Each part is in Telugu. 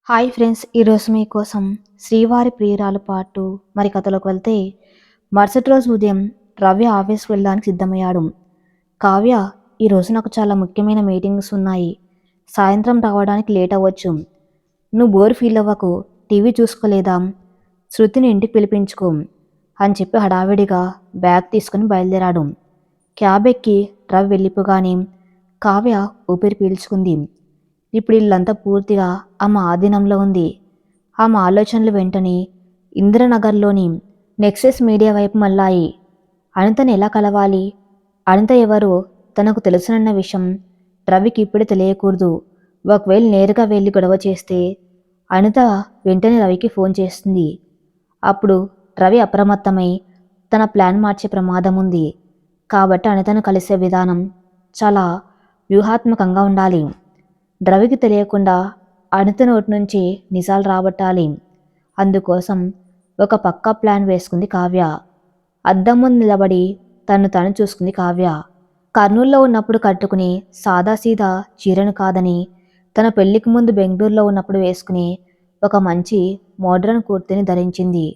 హాయ్ ఫ్రెండ్స్, ఈరోజు మీకోసం శ్రీవారి ప్రియురాలు పార్ట్ 2 మరి కథలోకి వెళ్తే మరుసటి రోజు ఉదయం రవి ఆఫీస్కి వెళ్ళడానికి సిద్ధమయ్యాడు. కావ్య, ఈరోజు నాకు చాలా ముఖ్యమైన మీటింగ్స్ ఉన్నాయి, సాయంత్రం రావడానికి లేట్ అవ్వచ్చు. నువ్వు బోర్ ఫీల్ అవ్వకు, టీవీ చూసుకోలేదా, శృతిని ఇంటికి పిలిపించుకో అని చెప్పి హడావిడిగా బ్యాగ్ తీసుకుని బయలుదేరాడు. క్యాబ్ ఎక్కి రవి వెళ్ళిపోగానే కావ్య ఊపిరి పీల్చుకుంది. ఇప్పుడు ఇల్లంతా పూర్తిగా ఆమె ఆధీనంలో ఉంది. ఆమె ఆలోచనలు వెంటనే ఇందిరానగర్లోని నెక్సెస్ మీడియా వైపు మళ్ళాయి. అనితను ఎలా కలవాలి, అనిత ఎవరో తనకు తెలుసునన్న విషయం రవికి ఇప్పుడే తెలియకూడదు. ఒకవేళ నేరుగా వెళ్ళి గొడవ చేస్తే అనిత వెంటనే రవికి ఫోన్ చేస్తుంది. అప్పుడు రవి అప్రమత్తమై తన ప్లాన్ మార్చే ప్రమాదం ఉంది. కాబట్టి అనితను కలిసే విధానం చాలా వ్యూహాత్మకంగా ఉండాలి. రవికి తెలియకుండా అనిత నోటి నుంచి నిజాలు రాబట్టాలి. అందుకోసం ఒక పక్కా ప్లాన్ వేసుకుంది కావ్య. అద్దం ముందు నిలబడి తను చూసుకుంది కావ్య. కర్నూల్లో ఉన్నప్పుడు కట్టుకుని సాదాసీదా చీరను కాదని, తన పెళ్లికి ముందు బెంగళూరులో ఉన్నప్పుడు వేసుకుని ఒక మంచి మోడ్రన్ కుర్తీని ధరించింది.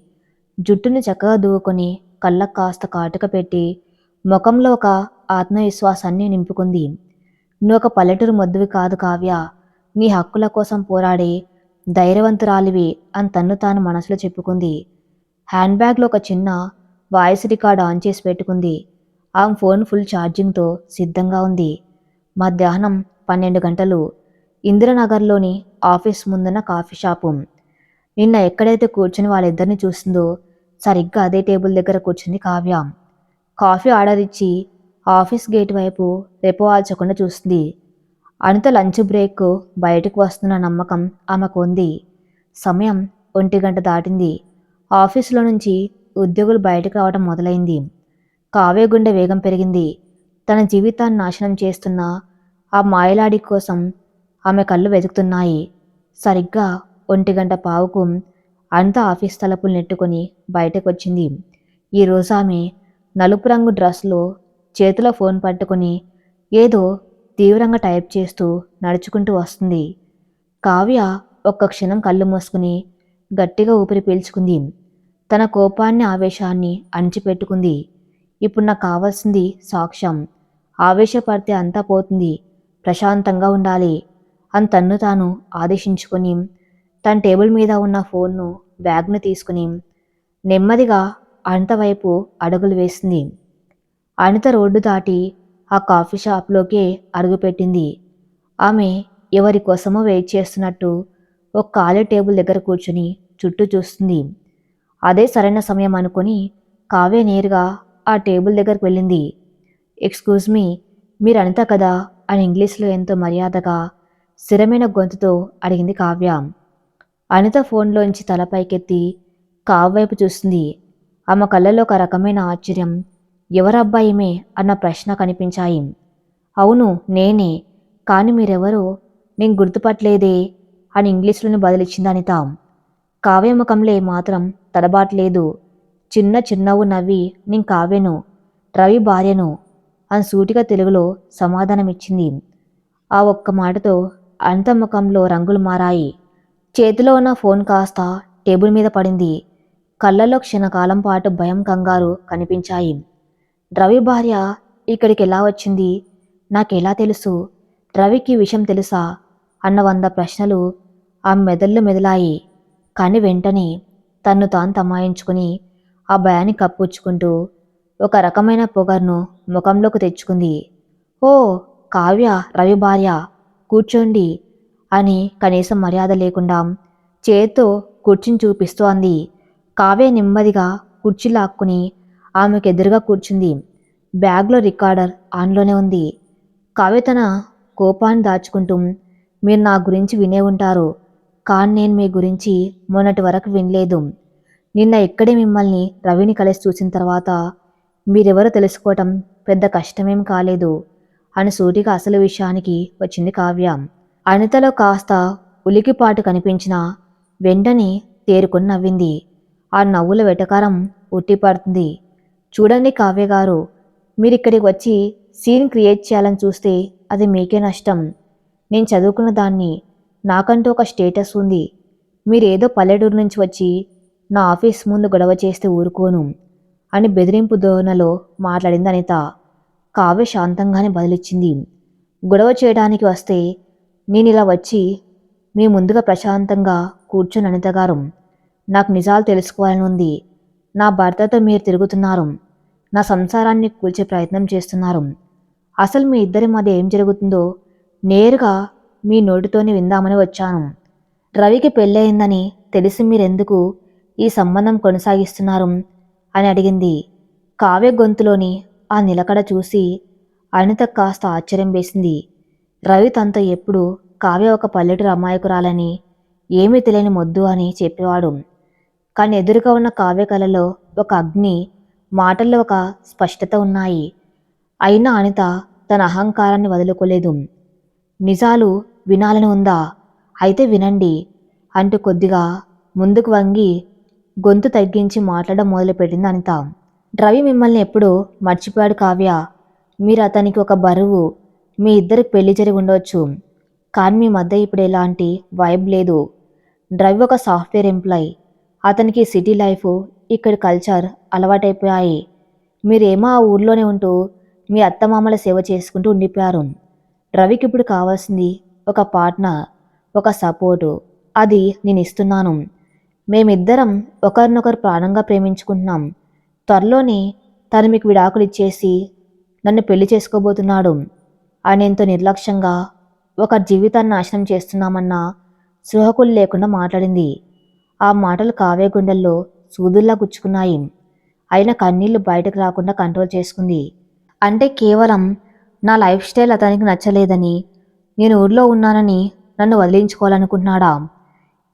జుట్టుని చక్కగా దువ్వుకొని కళ్ళకు కాస్త కాటుక పెట్టి ముఖంలో ఒక ఆత్మవిశ్వాసాన్ని నింపుకుంది. నువ్వు ఒక పల్లెటూరు మొద్దువి కాదు కావ్య, నీ హక్కుల కోసం పోరాడే ధైర్యవంతురాలివి అని తన్ను తాను మనసులో చెప్పుకుంది. హ్యాండ్ బ్యాగ్లో ఒక చిన్న వాయిస్ రికార్డ్ ఆన్ చేసి పెట్టుకుంది. ఆమె ఫోన్ ఫుల్ ఛార్జింగ్తో సిద్ధంగా ఉంది. మధ్యాహ్నం 12 గంటలు. ఇందిరానగర్లోని ఆఫీస్ ముందున్న కాఫీ షాపు. నిన్న ఎక్కడైతే కూర్చుని వాళ్ళిద్దరిని చూసిందో సరిగ్గా అదే టేబుల్ దగ్గర కూర్చుంది కావ్య. కాఫీ ఆర్డర్ ఇచ్చి ఆఫీస్ గేట్ వైపు రెప్పవాల్చకుండా చూస్తుంది. అనిత లంచ్ బ్రేక్ బయటకు వస్తున్న నమ్మకం ఆమెకు ఉంది. సమయం 1 గంట దాటింది. ఆఫీసులో నుంచి ఉద్యోగులు బయటకు రావడం మొదలైంది. కావ్య గుండె వేగం పెరిగింది. తన జీవితాన్ని నాశనం చేస్తున్న ఆ మాయలాడి కోసం ఆమె కళ్ళు వెతుకుతున్నాయి. సరిగ్గా 1 గంట పావుకు అనిత ఆఫీస్ తలుపులు నెట్టుకొని బయటకు వచ్చింది. ఈరోజు ఆమె నలుపు రంగు డ్రెస్లో చేతిలో ఫోన్ పట్టుకుని ఏదో తీవ్రంగా టైప్ చేస్తూ నడుచుకుంటూ వస్తుంది. కావ్య ఒక్క క్షణం కళ్ళు మూసుకుని గట్టిగా ఊపిరి పీల్చుకుంది. తన కోపాన్ని ఆవేశాన్ని అణిచిపెట్టుకుంది. ఇప్పుడు నాకు కావాల్సింది సాక్ష్యం. ఆవేశపడితే అంతా పోతుంది, ప్రశాంతంగా ఉండాలి అని తన్ను తాను ఆదేశించుకొని తన టేబుల్ మీద ఉన్న ఫోన్ను బ్యాగ్ను తీసుకుని నెమ్మదిగా అనిత వైపు అడుగులు వేసింది. అనిత రోడ్డు దాటి ఆ కాఫీ షాప్లోకే అడుగుపెట్టింది. ఆమె ఎవరి కోసమో వెయిట్ చేస్తున్నట్టు ఒక ఖాళీ టేబుల్ దగ్గర కూర్చుని చుట్టూ చూస్తుంది. అదే సరైన సమయం అనుకుని కావ్య నేరుగా ఆ టేబుల్ దగ్గరకు వెళ్ళింది. ఎక్స్క్యూజ్ మీ, మీరు అనిత కదా అని ఇంగ్లీష్లో ఎంతో మర్యాదగా స్థిరమైన గొంతుతో అడిగింది కావ్య. అనిత ఫోన్లోంచి తల పైకెత్తి కావ్య వైపు చూస్తుంది. ఆమె కళ్ళలో ఒక రకమైన ఆశ్చర్యం, ఎవరబ్బాయిమే అన్న ప్రశ్న కనిపించాయి. అవును నేనే, కానీ మీరెవరో నేను గుర్తుపట్టలేదే అని ఇంగ్లీష్లోనే బదిలిచ్చింది అనిత. కావ్య ముఖంలో మాత్రం తడబాట్లేదు. చిన్న చిరునవ్వు నవ్వి నేను కావ్యను, రవి భార్యను అని సూటిగా తెలుగులో సమాధానమిచ్చింది. ఆ ఒక్క మాటతో అనిత ముఖంలో రంగులు మారాయి. చేతిలో ఉన్న ఫోన్ కాస్త టేబుల్ మీద పడింది. కళ్ళల్లో క్షణకాలం పాటు భయం, కంగారు కనిపించాయి. రవి భార్య ఇక్కడికి ఎలా వచ్చింది, నాకెలా తెలుసు, రవికి విషయం తెలుసా అన్న 100 ప్రశ్నలు ఆమె మెదళ్ళు మెదిలాయి. కానీ వెంటనే తన్ను తాను తమాయించుకుని ఆ భయాన్ని కప్పుచ్చుకుంటూ ఒక రకమైన పొగర్ను ముఖంలోకి తెచ్చుకుంది. ఓ కావ్య, రవి భార్య, కూర్చోండి అని కనీసం మర్యాద లేకుండా చేత్తో కుర్చీని చూపిస్తూ అంది. కావ్య నెమ్మదిగా కుర్చీ లాక్కుని ఆమెకు ఎదురుగా కూర్చుంది. బ్యాగ్లో రికార్డర్ ఆన్లోనే ఉంది. కావ్య తన కోపాన్ని దాచుకుంటూ, మీరు నా గురించి వినే ఉంటారు, కానీ నేను మీ గురించి మొన్నటి వరకు వినలేదు. నిన్న ఇక్కడే మిమ్మల్ని రవిని కలిసి చూసిన తర్వాత మీరెవరో తెలుసుకోవటం పెద్ద కష్టమేం కాలేదు అని సూటిగా అసలు విషయానికి వచ్చింది కావ్య. అనితలో కాస్త ఉలికిపాటు కనిపించినా వెంటనే తేరుకొని నవ్వింది. ఆ నవ్వుల వెటకారం ఉట్టిపడుతుంది. చూడండి కావ్య గారు, మీరిక్కడికి వచ్చి సీన్ క్రియేట్ చేయాలని చూస్తే అది మీకే నష్టం. నేను చదువుకున్న దాన్ని, నాకంటూ ఒక స్టేటస్ ఉంది, మీరేదో పల్లెటూరు నుంచి వచ్చి నా ఆఫీస్ ముందు గొడవ చేస్తే ఊరుకోను అని బెదిరింపు ధోరణిలో మాట్లాడింది అనిత. కావ్య శాంతంగానే బదిలిచ్చింది. గొడవ చేయడానికి వస్తే నేనిలా వచ్చి మీ ముందుగా ప్రశాంతంగా కూర్చుని అనిత గారు, నాకు నిజాలు తెలుసుకోవాలని ఉంది. నా భర్తతో మీరు తిరుగుతున్నారు. నా సంసారాన్ని కూల్చే ప్రయత్నం చేస్తున్నారు. అసలు మీ ఇద్దరి మధ్య ఏం జరుగుతుందో నేరుగా మీ నోటితోనే విందామని వచ్చాను. రవికి పెళ్ళయిందని తెలిసి మీరెందుకు ఈ సంబంధం కొనసాగిస్తున్నారు అని అడిగింది. కావ్య గొంతులోని ఆ నిలకడ చూసి అనిత కాస్త ఆశ్చర్యం వేసింది. రవి తనతో ఎప్పుడు కావ్య ఒక పల్లెటూరు అమాయకురాలని, ఏమీ తెలియని మొద్దు అని చెప్పేవాడు. కానీ ఎదురుగా ఉన్న కావ్య కళలో ఒక అగ్ని, మాటల్లో ఒక స్పష్టత ఉన్నాయి. అయినా అనిత తన అహంకారాన్ని వదులుకోలేదు. నిజాలు వినాలని ఉందా? అయితే వినండి అంటూ కొద్దిగా ముందుకు వంగి గొంతు తగ్గించి మాట్లాడడం మొదలుపెట్టింది అనిత. రవి మిమ్మల్ని ఎప్పుడూ మర్చిపోయాడు కావ్య. మీరు అతనికి ఒక బరువు. మీ ఇద్దరికి పెళ్లి జరిగి ఉండవచ్చు, కానీ మీ మధ్య ఇప్పుడు ఎలాంటి వైబ్ లేదు. రవి ఒక సాఫ్ట్వేర్ ఎంప్లాయ్. అతనికి సిటీ లైఫ్, ఇక్కడి కల్చర్ అలవాటైపోయాయి. మీరేమో ఆ ఊర్లోనే ఉంటూ మీ అత్తమామల సేవ చేసుకుంటూ ఉండిపోయారు. రవికి ఇప్పుడు కావాల్సింది ఒక పార్ట్నర్, ఒక సపోర్టు. అది నేను ఇస్తున్నాను. మేమిద్దరం ఒకరినొకరు ప్రాణంగా ప్రేమించుకుంటున్నాం. త్వరలోనే తను మీకు విడాకులు ఇచ్చేసి నన్ను పెళ్లి చేసుకోబోతున్నాడు అనేంతో నిర్లక్ష్యంగా ఒక జీవితాన్ని నాశనం చేస్తున్నామన్న స్పృహకులు లేకుండా మాట్లాడింది. ఆ మాటలు కావ్య గుండెల్లో సూదుల్లా గుచ్చుకున్నాయి. అయినా కన్నీళ్లు బయటకు రాకుండా కంట్రోల్ చేసుకుంది. అంటే కేవలం నా లైఫ్ స్టైల్ అతనికి నచ్చలేదని, నేను ఊర్లో ఉన్నానని నన్ను వదిలించుకోవాలనుకుంటున్నాడా?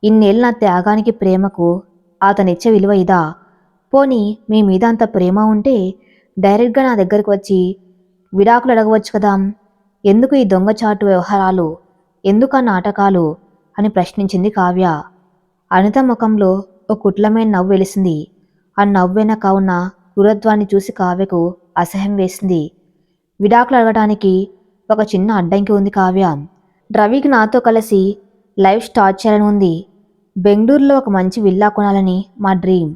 ఇన్నేళ్ళు నా త్యాగానికి, ప్రేమకు అతనిచ్చే విలువ ఇదా? పోనీ మీ మీద అంత ప్రేమ ఉంటే డైరెక్ట్గా నా దగ్గరికి వచ్చి విడాకులు అడగవచ్చు కదా. ఎందుకు ఈ దొంగచాటు వ్యవహారాలు? ఎందుకు ఆ నాటకాలు అని ప్రశ్నించింది కావ్య. అనిత ముఖంలో ఒక కుట్లమైన నవ్వు వెలిసింది. ఆ నవ్వు వెనక ఉన్న క్రూరత్వాన్ని చూసి కావ్యకు అసహ్యం వేసింది. విడాకులు అడగటానికి ఒక చిన్న అడ్డంకి ఉంది కావ్య. రవికి నాతో కలిసి లైఫ్ స్టార్ట్ చేయాలని ఉంది. బెంగళూరులో ఒక మంచి విల్లా కొనాలని మా డ్రీమ్.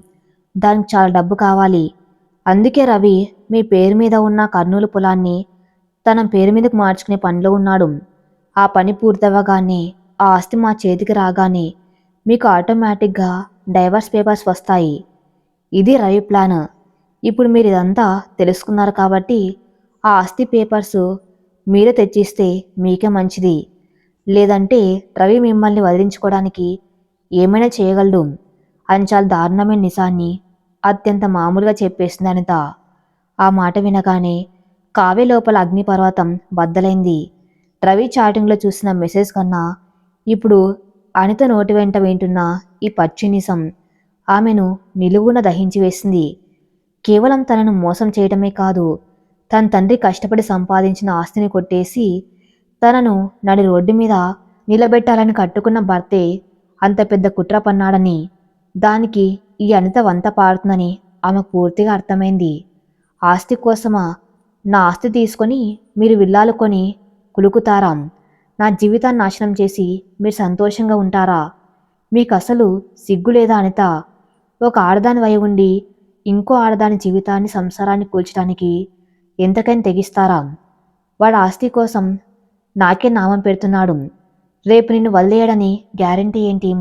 దానికి చాలా డబ్బు కావాలి. అందుకే రవి మీ పేరు మీద ఉన్న కర్నూలు పొలాన్ని తన పేరు మీదకు మార్చుకునే పనిలో ఉన్నాడు. ఆ పని పూర్తవగానే, ఆ ఆస్తి మా చేతికి రాగానే మీకు ఆటోమేటిక్గా డైవర్స్ పేపర్స్ వస్తాయి. ఇది రవి ప్లాన్. ఇప్పుడు మీరు ఇదంతా తెలుసుకున్నారు కాబట్టి ఆ ఆస్తి పేపర్స్ మీరే తెచ్చిస్తే మీకే మంచిది. లేదంటే రవి మిమ్మల్ని వదిలించుకోవడానికి ఏమైనా చేయగలడు అని చాలా దారుణమైన నిజాన్ని అత్యంత మామూలుగా చెప్పేసింది అనిత. ఆ మాట వినగానే కావ్య లోపల అగ్నిపర్వతం బద్దలైంది. రవి చాటింగ్లో చూసిన మెసేజ్ కన్నా ఇప్పుడు అనిత నోటి వెంట వింటున్న ఈ పచ్చి నిజం ఆమెను నిలువున దహించి వేసింది. కేవలం తనను మోసం చేయడమే కాదు, తన తండ్రి కష్టపడి సంపాదించిన ఆస్తిని కొట్టేసి తనను నడి రోడ్డు మీద నిలబెట్టాలని కట్టుకున్న భర్తే అంత పెద్ద కుట్ర పన్నాడని, దానికి ఈ అనిత వంత పాడుతుందని ఆమెకు పూర్తిగా అర్థమైంది. ఆస్తి కోసమా? నా ఆస్తి తీసుకొని మీరు విల్లాలు కొని కులుకుతారా? నా జీవితాన్ని నాశనం చేసి మీరు సంతోషంగా ఉంటారా? మీకు అసలు సిగ్గు లేదా అనిత? ఒక ఆడదాని వై ఉండి ఇంకో ఆడదాని జీవితాన్ని, సంసారాన్ని కూల్చడానికి ఎంతకైనా తెగిస్తారా? వాడు ఆస్తి కోసం నాకే నామం పెడుతున్నాడు. రేపు నిన్ను వదిలేయడని గ్యారంటీ ఏంటి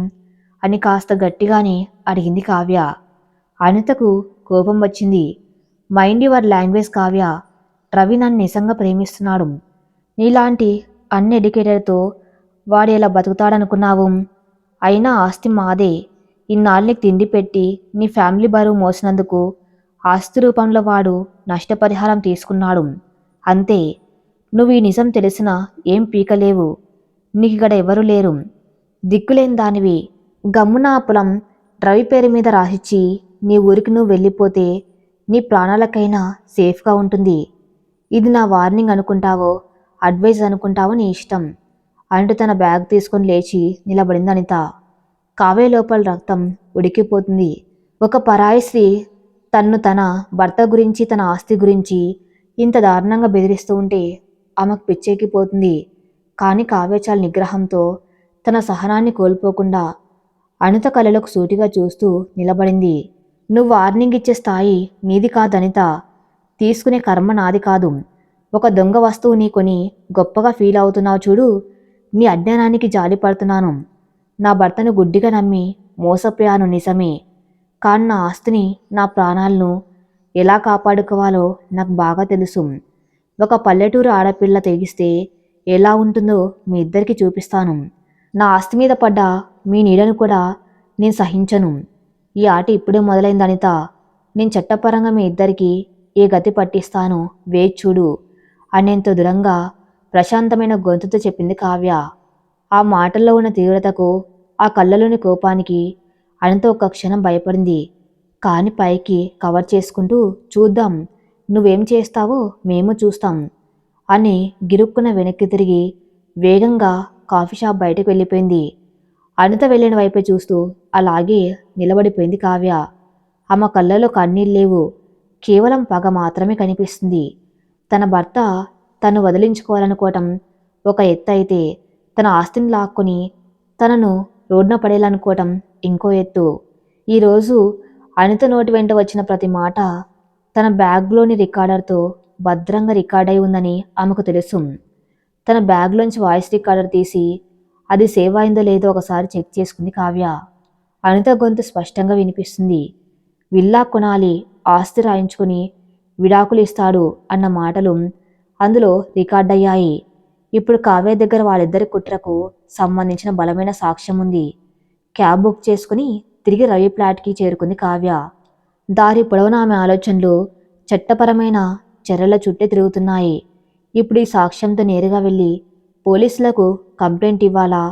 అని కాస్త గట్టిగానే అడిగింది కావ్య. అనితకు కోపం వచ్చింది. Mind your language Kavya. Ravi నన్ను నిజంగా ప్రేమిస్తున్నాడు. నీలాంటి అన్ఎడ్యుకేటెడ్తో వాడు ఎలా బతుకుతాడనుకున్నావు? అయినా ఆస్తి మాదే. ఇన్నాళ్ళకి తిండి పెట్టి నీ ఫ్యామిలీ బరువు మోసినందుకు ఆస్తి రూపంలో వాడు నష్టపరిహారం తీసుకున్నాడు. అంతే. నువ్వు ఈ నిజం తెలిసినా ఏం పీకలేవు. నీకు ఇక్కడ ఎవరూ లేరు. దిక్కులేని దానివి. గమ్మున ఆ పొలం రవి పేరు మీద రాసిచ్చి నీ ఊరికి నువ్వు వెళ్ళిపోతే నీ ప్రాణాలకైనా సేఫ్గా ఉంటుంది. ఇది నా వార్నింగ్ అనుకుంటావో, అడ్వైజ్ అనుకుంటావో నీ ఇష్టం అంటూ తన బ్యాగ్ తీసుకొని లేచి నిలబడింది అనిత. కావ్య లోపల రక్తం ఉడికిపోతుంది. ఒక పరాయి స్త్రీ తన్ను తన భర్త గురించి, తన ఆస్తి గురించి ఇంత దారుణంగా బెదిరిస్తూ ఉంటే ఆమెకు పిచ్చెక్కిపోతుంది. కానీ కావ్య చాలా నిగ్రహంతో తన సహనాన్ని కోల్పోకుండా అనిత కళ్ళలోకి సూటిగా చూస్తూ నిలబడింది. నువ్వు వార్నింగ్ ఇచ్చే స్థాయి నీది కాదు అనిత. తీసుకునే కర్మ నాది కాదు. ఒక దొంగ వస్తువుని కొని గొప్పగా ఫీల్ అవుతున్నావు చూడు. నీ అజ్ఞానానికి జాలిపడుతున్నాను. నా భర్తను గుడ్డిగా నమ్మి మోసపోయాను నిజమే. కానీ నా ఆస్తిని, నా ప్రాణాలను ఎలా కాపాడుకోవాలో నాకు బాగా తెలుసు. ఒక పల్లెటూరు ఆడపిల్ల తెగిస్తే ఎలా ఉంటుందో మీ ఇద్దరికి చూపిస్తాను. నా ఆస్తి మీద పడ్డ మీ నీడను కూడా నేను సహించను. ఈ ఆట ఇప్పుడే మొదలైంది అనిత. నేను చట్టపరంగా మీ ఇద్దరికి ఏ గతి పట్టిస్తానో వేచి చూడు అనేంత దృఢంగా ప్రశాంతమైన గొంతుతో చెప్పింది కావ్య. ఆ మాటల్లో ఉన్న తీవ్రతకు, ఆ కళ్ళలోని కోపానికి అనిత ఒక్క క్షణం భయపడింది. కాని పైకి కవర్ చేసుకుంటూ చూద్దాం, నువ్వేం చేస్తావో మేము చూస్తాం అని గిరుక్కున వెనక్కి తిరిగి వేగంగా కాఫీ షాప్ బయటకు వెళ్ళిపోయింది. అనిత వెళ్ళిన వైపే చూస్తూ అలాగే నిలబడిపోయింది కావ్య. ఆమె కళ్ళలో కన్నీళ్ళేవు, కేవలం పగ మాత్రమే కనిపిస్తుంది. తన భర్త తను వదిలించుకోవాలనుకోవటం ఒక ఎత్తు అయితే, తన ఆస్తిని లాక్కొని తనను రోడ్న పడేయాలనుకోవటం ఇంకో ఎత్తు. ఈరోజు అనిత నోటి వెంట వచ్చిన ప్రతి మాట తన బ్యాగ్లోని రికార్డర్తో భద్రంగా రికార్డ్ అయి ఉందని ఆమెకు తెలుసు. తన బ్యాగ్లోంచి వాయిస్ రికార్డర్ తీసి అది సేవ్ అయిందో లేదో ఒకసారి చెక్ చేసుకుంది కావ్య. అనిత గొంతు స్పష్టంగా వినిపిస్తుంది. విల్లా కొనాలి, ఆస్తి రాయించుకుని విడాకులు ఇస్తాడు అన్న మాటలు అందులో రికార్డ్ అయ్యాయి. ఇప్పుడు కావ్య దగ్గర వాళ్ళిద్దరి కుట్రకు సంబంధించిన బలమైన సాక్ష్యం ఉంది. క్యాబ్ బుక్ చేసుకుని తిరిగి రవి ఫ్లాట్కి చేరుకుంది కావ్య. దారి పొడవున ఆమె ఆలోచనలు చట్టపరమైన చర్యల చుట్టే తిరుగుతున్నాయి. ఇప్పుడు ఈ సాక్ష్యంతో నేరుగా వెళ్ళి పోలీసులకు కంప్లైంట్ ఇవ్వాలా?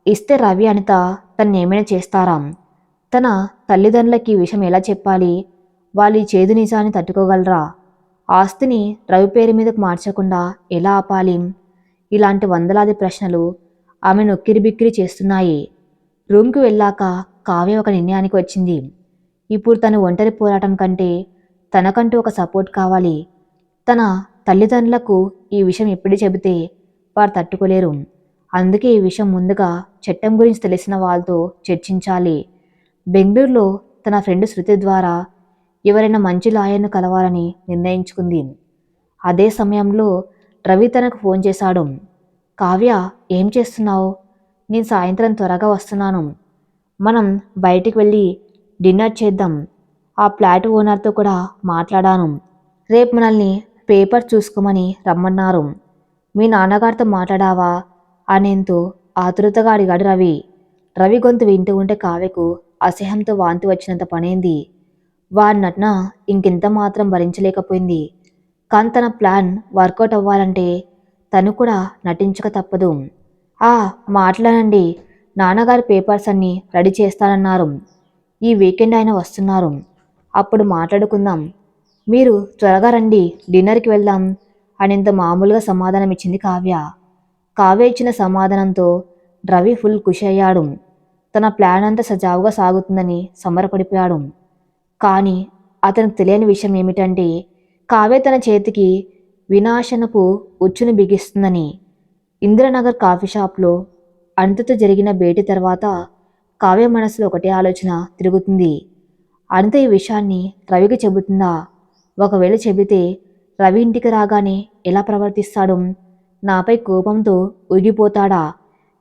ఇస్తే రవి అనిత తను ఏమైనా చేస్తారా? తన తల్లిదండ్రులకి ఈ విషయం ఎలా చెప్పాలి? వాళ్ళు ఈ చేదు నిజాన్ని తట్టుకోగలరా? ఆస్తిని రవి పేరు మీదకు మార్చకుండా ఎలా ఆపాలి? ఇలాంటి వందలాది ప్రశ్నలు ఆమె నొక్కిరిబిక్కిరి చేస్తున్నాయి. రూమ్కి వెళ్ళాక కావ్య ఒక నిర్ణయానికి వచ్చింది. ఇప్పుడు తను ఒంటరి పోరాటం కంటే తనకంటూ ఒక సపోర్ట్ కావాలి. తన తల్లిదండ్రులకు ఈ విషయం ఎప్పుడు చెబితే వారు తట్టుకోలేరు. అందుకే ఈ విషయం ముందుగా చట్టం గురించి తెలిసిన వాళ్ళతో చర్చించాలి. బెంగళూరులో తన ఫ్రెండ్ శృతి ద్వారా ఎవరైనా మంచి లాయర్ను కలవాలని నిర్ణయించుకుంది. అదే సమయంలో రవి తనకు ఫోన్ చేశాడు. కావ్య, ఏం చేస్తున్నావు? నేను సాయంత్రం త్వరగా వస్తున్నాను. మనం బయటికి వెళ్ళి డిన్నర్ చేద్దాం. ఆ ఫ్లాట్ ఓనర్తో కూడా మాట్లాడాను. రేపు మనల్ని పేపర్ చూసుకోమని రమ్మన్నారు. మీ నాన్నగారితో మాట్లాడావా అనేంతో ఆతృతగా అడిగాడు రవి. రవి గొంతు వింటూ ఉంటే కావ్యకు అసహ్యంతో వాంతి వచ్చినంత పనైంది. వారి నటన ఇంకెంత మాత్రం భరించలేకపోయింది. కానీ తన ప్లాన్ వర్కౌట్ అవ్వాలంటే తను కూడా నటించక తప్పదు. మాట్లాడండి. నాన్నగారి పేపర్స్ అన్నీ రెడీ చేస్తానన్నారు. ఈ వీకెండ్ ఆయన వస్తున్నారు. అప్పుడు మాట్లాడుకుందాం. మీరు త్వరగా రండి, డిన్నర్కి వెళ్దాం అనేంత మామూలుగా సమాధానం ఇచ్చింది కావ్య. కావ్య ఇచ్చిన సమాధానంతో రవి ఫుల్ ఖుషి అయ్యాడు. తన ప్లాన్ అంతా సజావుగా సాగుతుందని సంబరపడిపోయాడు. కానీ అతనికి తెలియని విషయం ఏమిటంటే కావ్య తన చేతికి వినాశనపు ఉచ్చును బిగిస్తుందని. ఇందిరానగర్ కాఫీ షాప్లో అనితతో జరిగిన భేటీ తర్వాత కావ్య మనసులో ఒకటే ఆలోచన తిరుగుతుంది. అనిత ఈ విషయాన్ని రవికి చెబుతుందా? ఒకవేళ చెబితే రవి ఇంటికి రాగానే ఎలా ప్రవర్తిస్తాడు? నాపై కోపంతో ఊగిపోతాడా?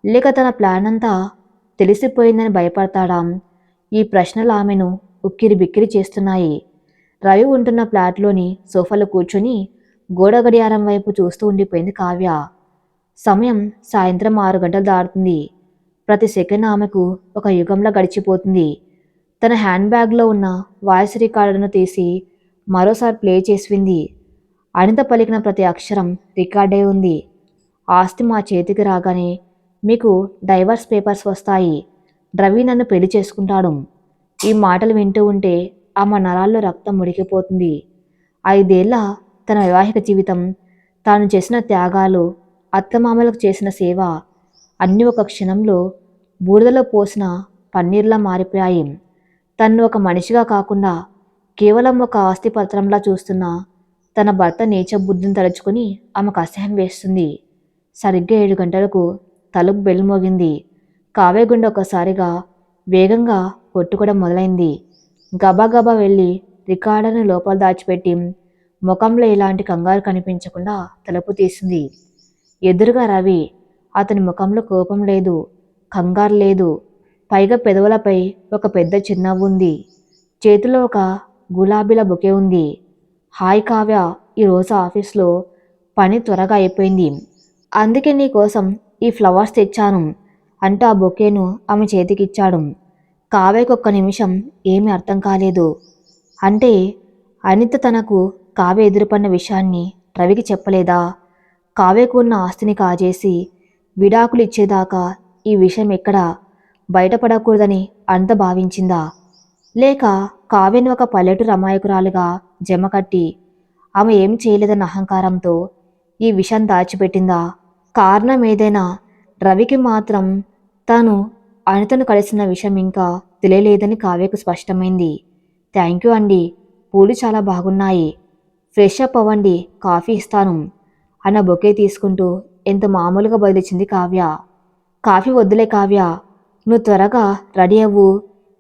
లేక తన ప్లాన్ అంతా తెలిసిపోయిందని భయపడతాడా? ఈ ప్రశ్నలు ఆమెను ఉక్కిరి బిక్కిరి చేస్తున్నాయి. రవి ఉంటున్న ఫ్లాట్లోని సోఫాలో కూర్చొని గోడ గడియారం వైపు చూస్తూ ఉండిపోయింది కావ్య. సమయం సాయంత్రం 6 గంటలు దాటుతుంది. ప్రతి సెకండ్ ఆమెకు ఒక యుగంలా గడిచిపోతుంది. తన హ్యాండ్ బ్యాగ్లో ఉన్న వాయిస్ రికార్డును తీసి మరోసారి ప్లే చేసింది. అనిత పలికిన ప్రతి అక్షరం రికార్డ్ అయి ఉంది. ఆస్తి మా చేతికి రాగానే మీకు డైవర్స్ పేపర్స్ వస్తాయి. రవి నన్ను పెళ్లి చేసుకుంటాడు. ఈ మాటలు వింటూ ఉంటే ఆమె నరాల్లో రక్తం ఉడికిపోతుంది. 5 ఏళ్ల తన వైవాహిక జీవితం, తాను చేసిన త్యాగాలు, అత్తమామలకు చేసిన సేవ అన్నీ ఒక క్షణంలో బూడిదలో పోసిన పన్నీర్లా మారిపోయాయి. తన్ను ఒక మనిషిగా కాకుండా కేవలం ఒక ఆస్తిపత్రంలా చూస్తున్న తన భర్త నీచ బుద్ధిని తలుచుకుని ఆమెకు అసహ్యం వేస్తుంది. సరిగ్గా 7 గంటలకు తలుపు బెల్ మోగింది. కావ్య గుండె ఒకసారిగా వేగంగా కొట్టుకోవడం మొదలైంది. గబగబా వెళ్ళి రికార్డర్ని లోపల దాచిపెట్టి ముఖంలో ఎలాంటి కంగారు కనిపించకుండా తలుపు తీసింది. ఎదురుగా రవి. అతని ముఖంలో కోపం లేదు, కంగారు లేదు. పైగా పెదవులపై ఒక పెద్ద చిరునవ్వు ఉంది. చేతిలో ఒక గులాబీల బొకే ఉంది. హాయ్ కావ్య, ఈరోజు ఆఫీస్లో పని త్వరగా అయిపోయింది. అందుకే నీ కోసం ఈ ఫ్లవర్స్ తెచ్చాను అంటూ ఆ బొకేను ఆమె చేతికిచ్చాడు. కావ్యకు ఒక్క నిమిషం ఏమీ అర్థం కాలేదు. అంటే అనిత తనకు కావ్య ఎదురుపడిన విషయాన్ని రవికి చెప్పలేదా? కావ్యకు ఉన్న ఆస్తిని కాజేసి విడాకులు ఇచ్చేదాకా ఈ విషయం ఎక్కడ బయటపడకూడదని అంత భావించిందా? లేక కావ్యను ఒక పల్లెటూరు అమాయకురాలుగా జమకట్టి ఆమె ఏం చేయలేదన్న అహంకారంతో ఈ విషయం దాచిపెట్టిందా? కారణం ఏదైనా రవికి మాత్రం తాను అనితను కలిసిన విషయం ఇంకా తెలియలేదని కావ్యకు స్పష్టమైంది. థ్యాంక్ యూ అండి, పూలు చాలా బాగున్నాయి. ఫ్రెష్ అప్ అవ్వండి, కాఫీ ఇస్తాను అన్న బొకే తీసుకుంటూ ఎంత మామూలుగా బదిలిచ్చింది కావ్య. కాఫీ వద్దులే కావ్య, నువ్వు త్వరగా రెడీ అవ్వు.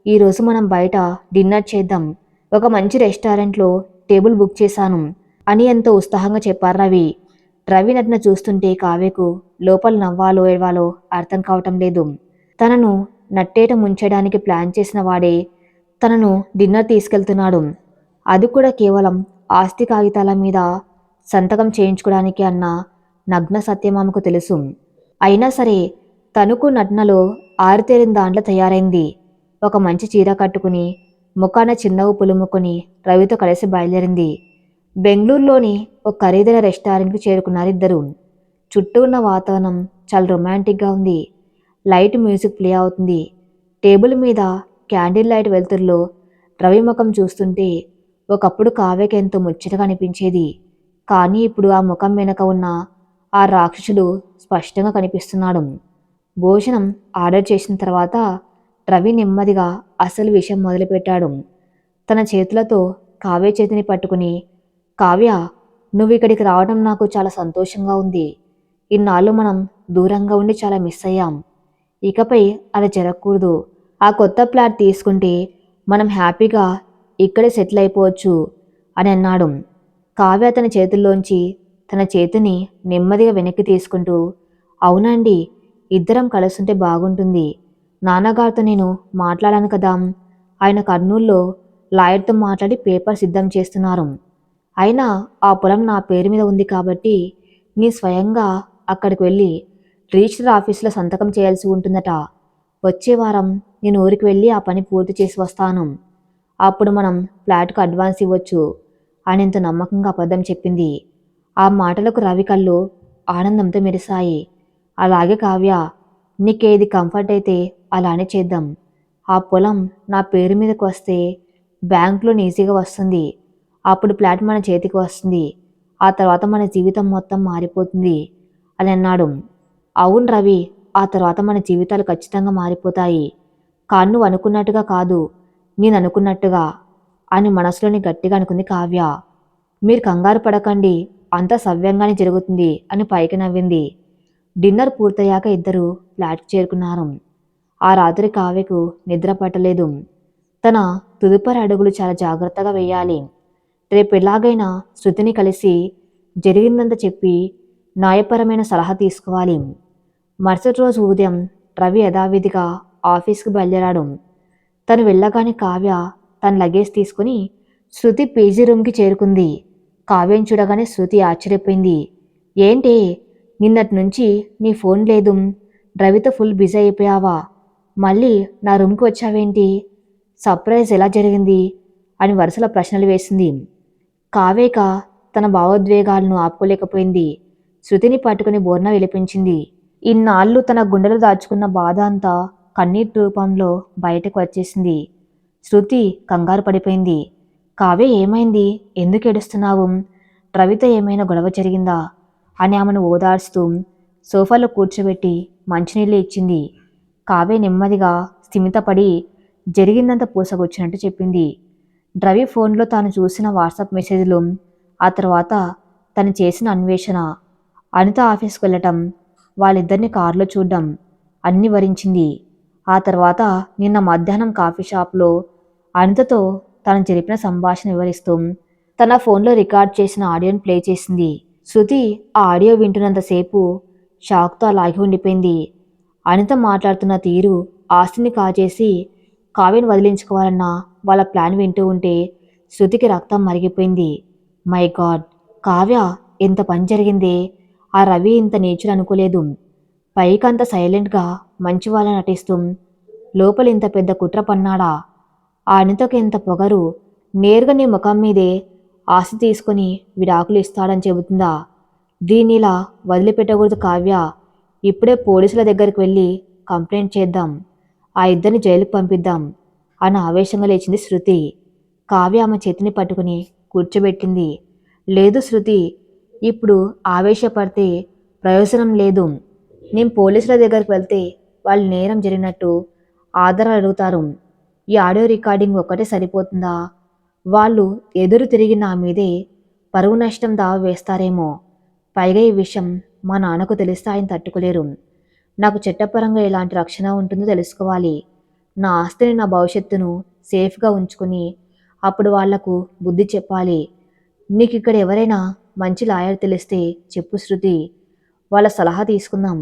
ఈరోజు మనం బయట డిన్నర్ చేద్దాం. ఒక మంచి రెస్టారెంట్లో టేబుల్ బుక్ చేశాను అని ఎంతో ఉత్సాహంగా చెప్పారు రవి. రవి నటన చూస్తుంటే కావ్యకు లోపల నవ్వాలో ఏడవాలో అర్థం కావటం లేదు. తనను నట్టేట ముంచడానికి ప్లాన్ చేసిన వాడే తనను డిన్నర్ తీసుకెళ్తున్నాడు. అది కూడా కేవలం ఆస్తి కాగితాల మీద సంతకం చేయించుకోవడానికి అన్న నగ్న సత్యం ఆమెకు తెలుసు. అయినా సరే తనకు నటనలో ఆరితేరిన దాంట్లో తయారైంది. ఒక మంచి చీర కట్టుకుని ముఖాన చిన్నవు పులుముకొని రవితో కలిసి బయలుదేరింది. బెంగళూరులోని ఒక ఖరీదైన రెస్టారెంట్కి చేరుకున్నారు ఇద్దరు. చుట్టూ ఉన్న వాతావరణం చాలా రొమాంటిక్గా ఉంది. లైట్ మ్యూజిక్ ప్లే అవుతుంది. టేబుల్ మీద క్యాండిల్ లైట్ వెలుతురులో రవి ముఖం చూస్తుంటే ఒకప్పుడు కావ్యకి ఎంతో ముచ్చటగా అనిపించేది. కానీ ఇప్పుడు ఆ ముఖం వెనక ఉన్న ఆ రాక్షసుడు స్పష్టంగా కనిపిస్తున్నాడు. భోజనం ఆర్డర్ చేసిన తర్వాత రవి నెమ్మదిగా అసలు విషయం మొదలుపెట్టాడు. తన చేతులతో కావ్య చేతిని పట్టుకుని, కావ్య, నువ్వు ఇక్కడికి రావడం నాకు చాలా సంతోషంగా ఉంది. ఇన్నాళ్ళు మనం దూరంగా ఉండి చాలా మిస్ అయ్యాం. ఇకపై అలా జరగకూడదు. ఆ కొత్త ఫ్లాట్ తీసుకుంటే మనం హ్యాపీగా ఇక్కడే సెటిల్ అయిపోవచ్చు అని అన్నాడు. కావ్య అతని చేతుల్లోంచి తన చేతిని నెమ్మదిగా వెనక్కి తీసుకుంటూ, అవునండి, ఇద్దరం కలుస్తుంటే బాగుంటుంది. నాన్నగారితో నేను మాట్లాడాను కదా, ఆయన కర్నూల్లో లాయర్తో మాట్లాడి పేపర్ సిద్ధం చేస్తున్నారు. అయినా ఆ పొలం నా పేరు మీద ఉంది కాబట్టి నీ స్వయంగా అక్కడికి వెళ్ళి రిజిస్టర్ ఆఫీసులో సంతకం చేయాల్సి ఉంటుందట. వచ్చే వారం నేను ఊరికి వెళ్ళి ఆ పని పూర్తి చేసి వస్తాను. అప్పుడు మనం ఫ్లాట్కు అడ్వాన్స్ ఇవ్వచ్చు అని ఎంతో నమ్మకంగా అబద్ధం చెప్పింది. ఆ మాటలకు రవి కళ్ళు ఆనందంతో మెరిశాయి. అలాగే కావ్య, నీకేది కంఫర్ట్ అయితే అలానే చేద్దాం. ఆ పొలం నా పేరు మీదకి వస్తే బ్యాంకులో ఈజీగా వస్తుంది. అప్పుడు ఫ్లాట్ మన చేతికి వస్తుంది. ఆ తర్వాత మన జీవితం మొత్తం మారిపోతుంది అని అన్నాడు. అవును రవి, ఆ తర్వాత మన జీవితాలు ఖచ్చితంగా మారిపోతాయి. కానీ నువ్వు అనుకున్నట్టుగా కాదు, నేను అనుకున్నట్టుగా అని మనసులోని గట్టిగా అనుకుంది కావ్య. మీరు కంగారు పడకండి, అంతా సవ్యంగానే జరుగుతుంది అని పైకి నవ్వింది. డిన్నర్ పూర్తయ్యాక ఇద్దరు ఫ్లాట్కి చేరుకున్నారు. ఆ రాత్రి కావ్యకు నిద్ర పట్టలేదు. తన తదుపరి అడుగులు చాలా జాగ్రత్తగా వేయాలి. రేపు ఎలాగైనా శృతిని కలిసి జరిగిందంతా చెప్పి న్యాయపరమైన సలహా తీసుకోవాలి. మరుసటి రోజు ఉదయం రవి యథావిధిగా ఆఫీస్కి బయలుదేరాడు. తను వెళ్ళగానే కావ్య తన లగేజ్ తీసుకుని శృతి పీజీ రూమ్కి చేరుకుంది. కావ్యను చూడగానే శృతి ఆశ్చర్యపోయింది. ఏంటి, నిన్నటి నుంచి నీ ఫోన్ లేదు, రవితో ఫుల్ బిజీ అయిపోయావా? మళ్ళీ నా రూమ్కి వచ్చావేంటి? సర్ప్రైజ్ ఎలా జరిగింది అని వరుసల ప్రశ్నలు వేసింది. కావేక తన భావోద్వేగాలను ఆపుకోలేకపోయింది. శృతిని పట్టుకుని బోర్న విలిపించింది. ఇన్నాళ్ళు తన గుండెలో దాచుకున్న బాధ అంతా కన్నీటి రూపంలో బయటకు వచ్చేసింది. శృతి కంగారు పడిపోయింది. కావ్య, ఏమైంది? ఎందుకు ఏడుస్తున్నావు? రవితో ఏమైనా గొడవ జరిగిందా అని ఆమెను ఓదార్స్తూ సోఫాలో కూర్చోబెట్టి మంచినీళ్ళు ఇచ్చింది. కావ్య నెమ్మదిగా స్థిమితపడి జరిగిందంతా పూసగొచ్చినట్టు చెప్పింది. రవి ఫోన్లో తాను చూసిన వాట్సాప్ మెసేజ్లు, ఆ తర్వాత తను చేసిన అన్వేషణ, అనిత ఆఫీస్కి వెళ్ళటం, వాళ్ళిద్దరిని కారులో చూడడం అన్నీ వరించింది. ఆ తర్వాత నిన్న మధ్యాహ్నం కాఫీ షాప్లో అనితతో తను జరిపిన సంభాషణ వివరిస్తూ తన ఫోన్లో రికార్డ్ చేసిన ఆడియోని ప్లే చేసింది. శృతి ఆ ఆడియో వింటున్నంతసేపు షాక్తో అలాగే ఉండిపోయింది. అనిత మాట్లాడుతున్న తీరు, ఆస్తిని కాజేసి కావ్యను వదిలించుకోవాలన్న వాళ్ళ ప్లాన్ వింటూ ఉంటే శృతికి రక్తం మరిగిపోయింది. మై గాడ్, కావ్య, ఎంత పని జరిగిందే! ఆ రవి ఇంత నేచుర్ అనుకోలేదు. పైకంత సైలెంట్గా మంచివాళ్ళ నటిస్తూ లోపల ఇంత పెద్ద కుట్ర పన్నాడా? ఆ అనితకు ఎంత పొగరు! నేరుగా నీ ముఖం మీదే ఆస్తి తీసుకొని విడాకులు ఇస్తాడని చెబుతుందా? దీనిలా వదిలిపెట్టకూడదు కావ్య. ఇప్పుడే పోలీసుల దగ్గరికి వెళ్ళి కంప్లైంట్ చేద్దాం. ఆ ఇద్దరిని జైలుకు పంపిద్దాం అని ఆవేశంగా లేచింది శృతి. కావ్య ఆమె చేతిని పట్టుకుని కూర్చోబెట్టింది. లేదు శృతి, ఇప్పుడు ఆవేశపడితే ప్రయోజనం లేదు. నేను పోలీసుల దగ్గరికి వెళ్తే వాళ్ళు నేరం జరిగినట్టు ఆధారాలు అడుగుతారు. ఈ ఆడియో రికార్డింగ్ ఒక్కటే సరిపోతుందా? వాళ్ళు ఎదురు తిరిగి నా మీదే పరువు నష్టం దావా వేస్తారేమో. పైగా ఈ విషయం మా నాన్నకు తెలిస్తే ఆయన తట్టుకోలేరు. నాకు చట్టపరంగా ఎలాంటి రక్షణ ఉంటుందో తెలుసుకోవాలి. నా ఆస్తిని, నా భవిష్యత్తును సేఫ్గా ఉంచుకుని అప్పుడు వాళ్లకు బుద్ధి చెప్పాలి. నీకు ఇక్కడ ఎవరైనా మంచి లాయర్ తెలిస్తే చెప్పు శృతి, వాళ్ళ సలహా తీసుకుందాం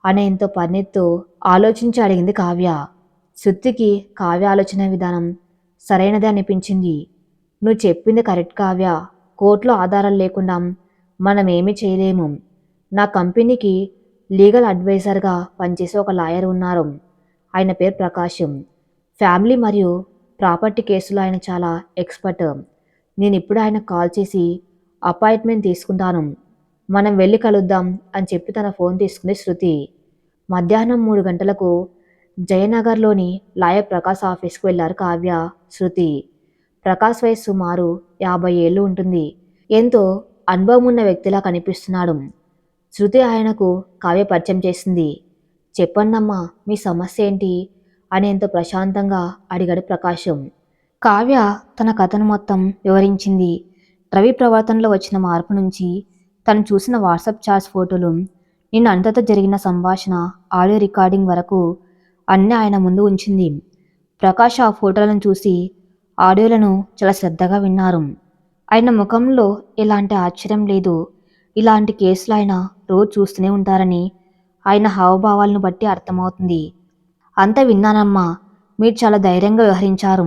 అనేంతో పరిణితితో ఆలోచించి అడిగింది కావ్య. శృతికి కావ్య ఆలోచన విధానం సరైనదే అనిపించింది. నువ్వు చెప్పింది కరెక్ట్ కావ్య. కోర్టులో ఆధారాలు లేకుండా మనం ఏమీ చేయలేము. నా కంపెనీకి లీగల్ అడ్వైజర్గా పనిచేసే ఒక లాయర్ ఉన్నారు. ఆయన పేరు ప్రకాశం. ఫ్యామిలీ మరియు ప్రాపర్టీ కేసులో ఆయన చాలా ఎక్స్పర్ట్. నేను ఇప్పుడు ఆయనకు కాల్ చేసి అపాయింట్మెంట్ తీసుకుంటాను. మనం వెళ్ళి కలుద్దాం అని చెప్పి తన ఫోన్ తీసుకుంది శృతి. మధ్యాహ్నం 3 గంటలకు జయనగర్లోని లాయర్ ప్రకాష్ ఆఫీస్కు వెళ్లారు కావ్య, శృతి. ప్రకాష్ వయసు సుమారు 50 ఏళ్ళు ఉంటుంది. ఎంతో అనుభవం ఉన్న వ్యక్తిలా కనిపిస్తున్నాడు. శృతి ఆయనకు కావ్య పరిచయం చేసింది. చెప్పండమ్మా, మీ సమస్య ఏంటి అని ఎంతో ప్రశాంతంగా అడిగాడు ప్రకాశం. కావ్య తన కథను మొత్తం వివరించింది. రవి ప్రవర్తనలో వచ్చిన మార్పు నుంచి తను చూసిన వాట్సాప్ చాట్స్ ఫోటోలు, నిన్న అనితతో జరిగిన సంభాషణ ఆడియో రికార్డింగ్ వరకు అన్నీ ఆయన ముందు ఉంచింది. ప్రకాష్ ఆ ఫోటోలను చూసి ఆడియోలను చాలా శ్రద్ధగా విన్నారు. ఆయన ముఖంలో ఎలాంటి ఆశ్చర్యం లేదు. ఇలాంటి కేసులు ఆయన రోజు చూస్తూనే ఉంటారని ఆయన హావభావాలను బట్టి అర్థమవుతుంది. అంతా విన్నానమ్మా, మీరు చాలా ధైర్యంగా వ్యవహరించారు.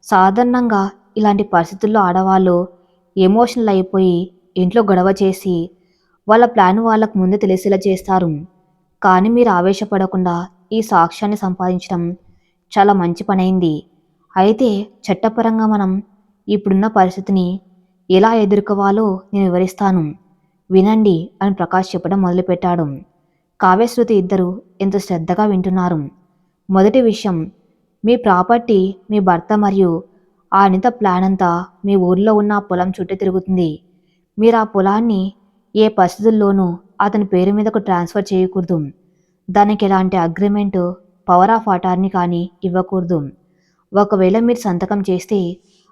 సాధారణంగా ఇలాంటి పరిస్థితుల్లో ఆడవాళ్ళు ఎమోషనల్ అయిపోయి ఇంట్లో గొడవ చేసి వాళ్ళ ప్లాన్ వాళ్ళకు ముందే తెలిసేలా చేస్తారు. కానీ మీరు ఆవేశపడకుండా ఈ సాక్ష్యాన్ని సంపాదించడం చాలా మంచి పనైంది. అయితే చట్టపరంగా మనం ఇప్పుడున్న పరిస్థితిని ఎలా ఎదుర్కోవాలో నేను వివరిస్తాను, వినండి అని ప్రకాష్ చెప్పడం మొదలుపెట్టాడు. కావ్యశ్రుతి ఇద్దరు ఎంతో శ్రద్ధగా వింటున్నారు. మొదటి విషయం, మీ ప్రాపర్టీ మీ భర్త మరియు ఆ అనిత ప్లాన్ అంతా మీ ఊర్లో ఉన్న ఆ పొలం చుట్టూ తిరుగుతుంది. మీరు ఆ పొలాన్ని ఏ పరిస్థితుల్లోనూ అతని పేరు మీదకు ట్రాన్స్ఫర్ చేయకూడదు. దానికి ఎలాంటి అగ్రిమెంట్, పవర్ ఆఫ్ అటార్నీ కానీ ఇవ్వకూడదు. ఒకవేళ మీరు సంతకం చేస్తే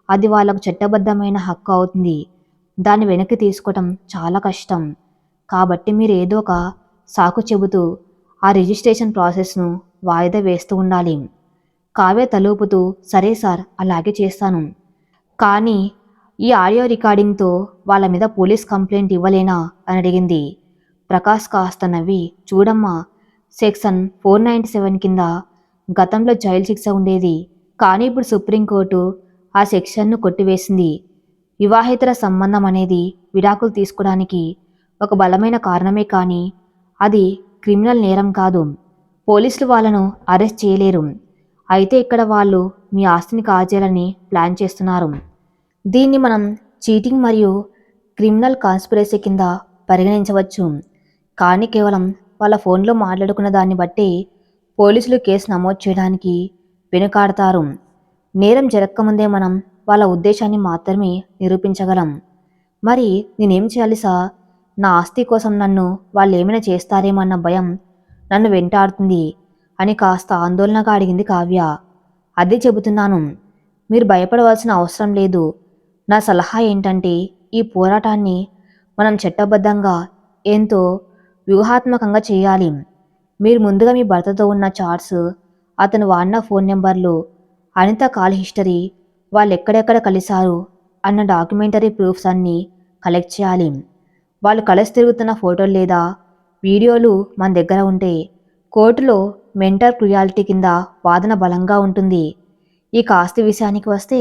అది వాళ్ళకు చట్టబద్ధమైన హక్కు అవుతుంది. దాన్ని వెనక్కి తీసుకోవటం చాలా కష్టం. కాబట్టి మీరు ఏదో ఒక సాకు చెబుతూ ఆ రిజిస్ట్రేషన్ ప్రాసెస్ను వాయిదా వేస్తూ ఉండాలి. కావ్య తలూపుతూ సరే సార్, అలాగే చేస్తాను. కానీ ఈ ఆడియో రికార్డింగ్తో వాళ్ళ మీద పోలీస్ కంప్లైంట్ ఇవ్వలేనా అని అడిగింది. ప్రకాష్ కాస్త నవ్వి, చూడమ్మా, సెక్షన్ 497 కింద గతంలో జైలు శిక్ష ఉండేది. కానీ ఇప్పుడు సుప్రీంకోర్టు ఆ సెక్షన్ను కొట్టివేసింది. వివాహేతర సంబంధం అనేది విడాకులు తీసుకోవడానికి ఒక బలమైన కారణమే కానీ అది క్రిమినల్ నేరం కాదు. పోలీసులు వాళ్ళను అరెస్ట్ చేయలేరు. అయితే ఇక్కడ వాళ్ళు మీ ఆస్తిని కాజేయాలని ప్లాన్ చేస్తున్నారు. దీన్ని మనం చీటింగ్ మరియు క్రిమినల్ కాన్స్పిరసీ కింద పరిగణించవచ్చు. కానీ కేవలం వాళ్ళ ఫోన్లో మాట్లాడుకున్న దాన్ని బట్టి పోలీసులు కేసు నమోదు చేయడానికి వెనుకాడతారు. నేరం జరగకముందే మనం వాళ్ళ ఉద్దేశాన్ని మాత్రమే నిరూపించగలం. మరి నేనేం చేయాలి సార్? నా ఆస్తి కోసం నన్ను వాళ్ళు ఏమైనా చేస్తారేమన్న భయం నన్ను వెంటాడుతుంది అని కాస్త ఆందోళనగా అడిగింది కావ్య. అదే చెబుతున్నాను, మీరు భయపడవలసిన అవసరం లేదు. నా సలహా ఏంటంటే ఈ పోరాటాన్ని మనం చట్టబద్ధంగా ఎంతో వ్యూహాత్మకంగా చేయాలి. మీరు ముందుగా మీ భర్తతో ఉన్న చాట్స్ అతను వాడిన ఫోన్ నెంబర్లు, అనిత కాల్ హిస్టరీ, వాళ్ళు ఎక్కడెక్కడ కలిశారు అన్న డాక్యుమెంటరీ ప్రూఫ్స్ అన్నీ కలెక్ట్ చేయాలి. వాళ్ళు కలిసి తిరుగుతున్న ఫోటోలు లేదా వీడియోలు మన దగ్గర ఉంటే కోర్టులో మెంటల్ క్రుయాలిటీ కింద వాదన బలంగా ఉంటుంది. ఈ ఆస్తి విషయానికి వస్తే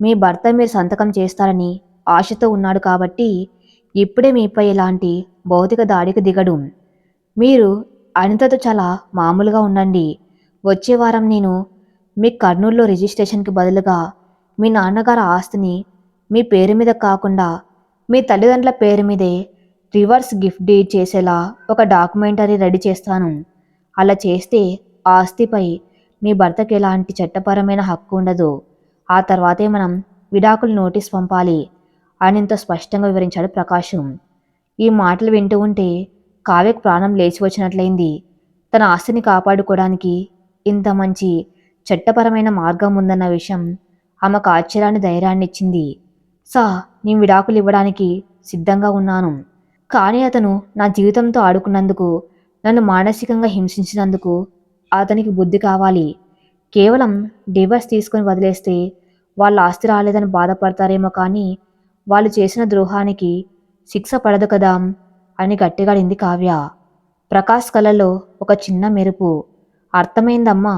మీ భర్త మీరు సంతకం చేస్తారని ఆశతో ఉన్నాడు కాబట్టి ఇప్పుడే మీపై ఎలాంటి భౌతిక దాడికి దిగడు. మీరు అనితతో చాలా మామూలుగా ఉండండి. వచ్చే వారం నేను మీ కర్నూలులో రిజిస్ట్రేషన్కి బదులుగా మీ నాన్నగారి ఆస్తిని మీ పేరు మీద కాకుండా మీ తల్లిదండ్రుల పేరు మీదే రివర్స్ గిఫ్ట్ డీడ్ చేసేలా ఒక డాక్యుమెంటరీ రెడీ చేస్తాను. అలా చేస్తే ఆ ఆస్తిపై మీ భర్తకి ఎలాంటి చట్టపరమైన హక్కు ఉండదు. ఆ తర్వాతే మనం విడాకులు నోటీస్ పంపాలి అని ఎంతో స్పష్టంగా వివరించాడు ప్రకాశం. ఈ మాటలు వింటూ ఉంటే కావ్యకు ప్రాణం లేచి వచ్చినట్లయింది. తన ఆస్తిని కాపాడుకోవడానికి ఇంత మంచి చట్టపరమైన మార్గం ఉందన్న విషయం ఆమెకు ఆశ్చర్యాన్ని ధైర్యాన్ని ఇచ్చింది. నేను విడాకులు ఇవ్వడానికి సిద్ధంగా ఉన్నాను. కానీ అతను నా జీవితంతో ఆడుకున్నందుకు, నన్ను మానసికంగా హింసించినందుకు అతనికి బుద్ధి కావాలి. కేవలం డివర్స్ తీసుకొని వదిలేస్తే వాళ్ళ ఆస్తి రాలేదని బాధపడతారేమో, కానీ వాళ్ళు చేసిన ద్రోహానికి శిక్ష పడదు కదా అని గట్టిగాడింది కావ్య. ప్రకాష్ కళ్ళలో ఒక చిన్న మెరుపు. అర్థమైందమ్మా,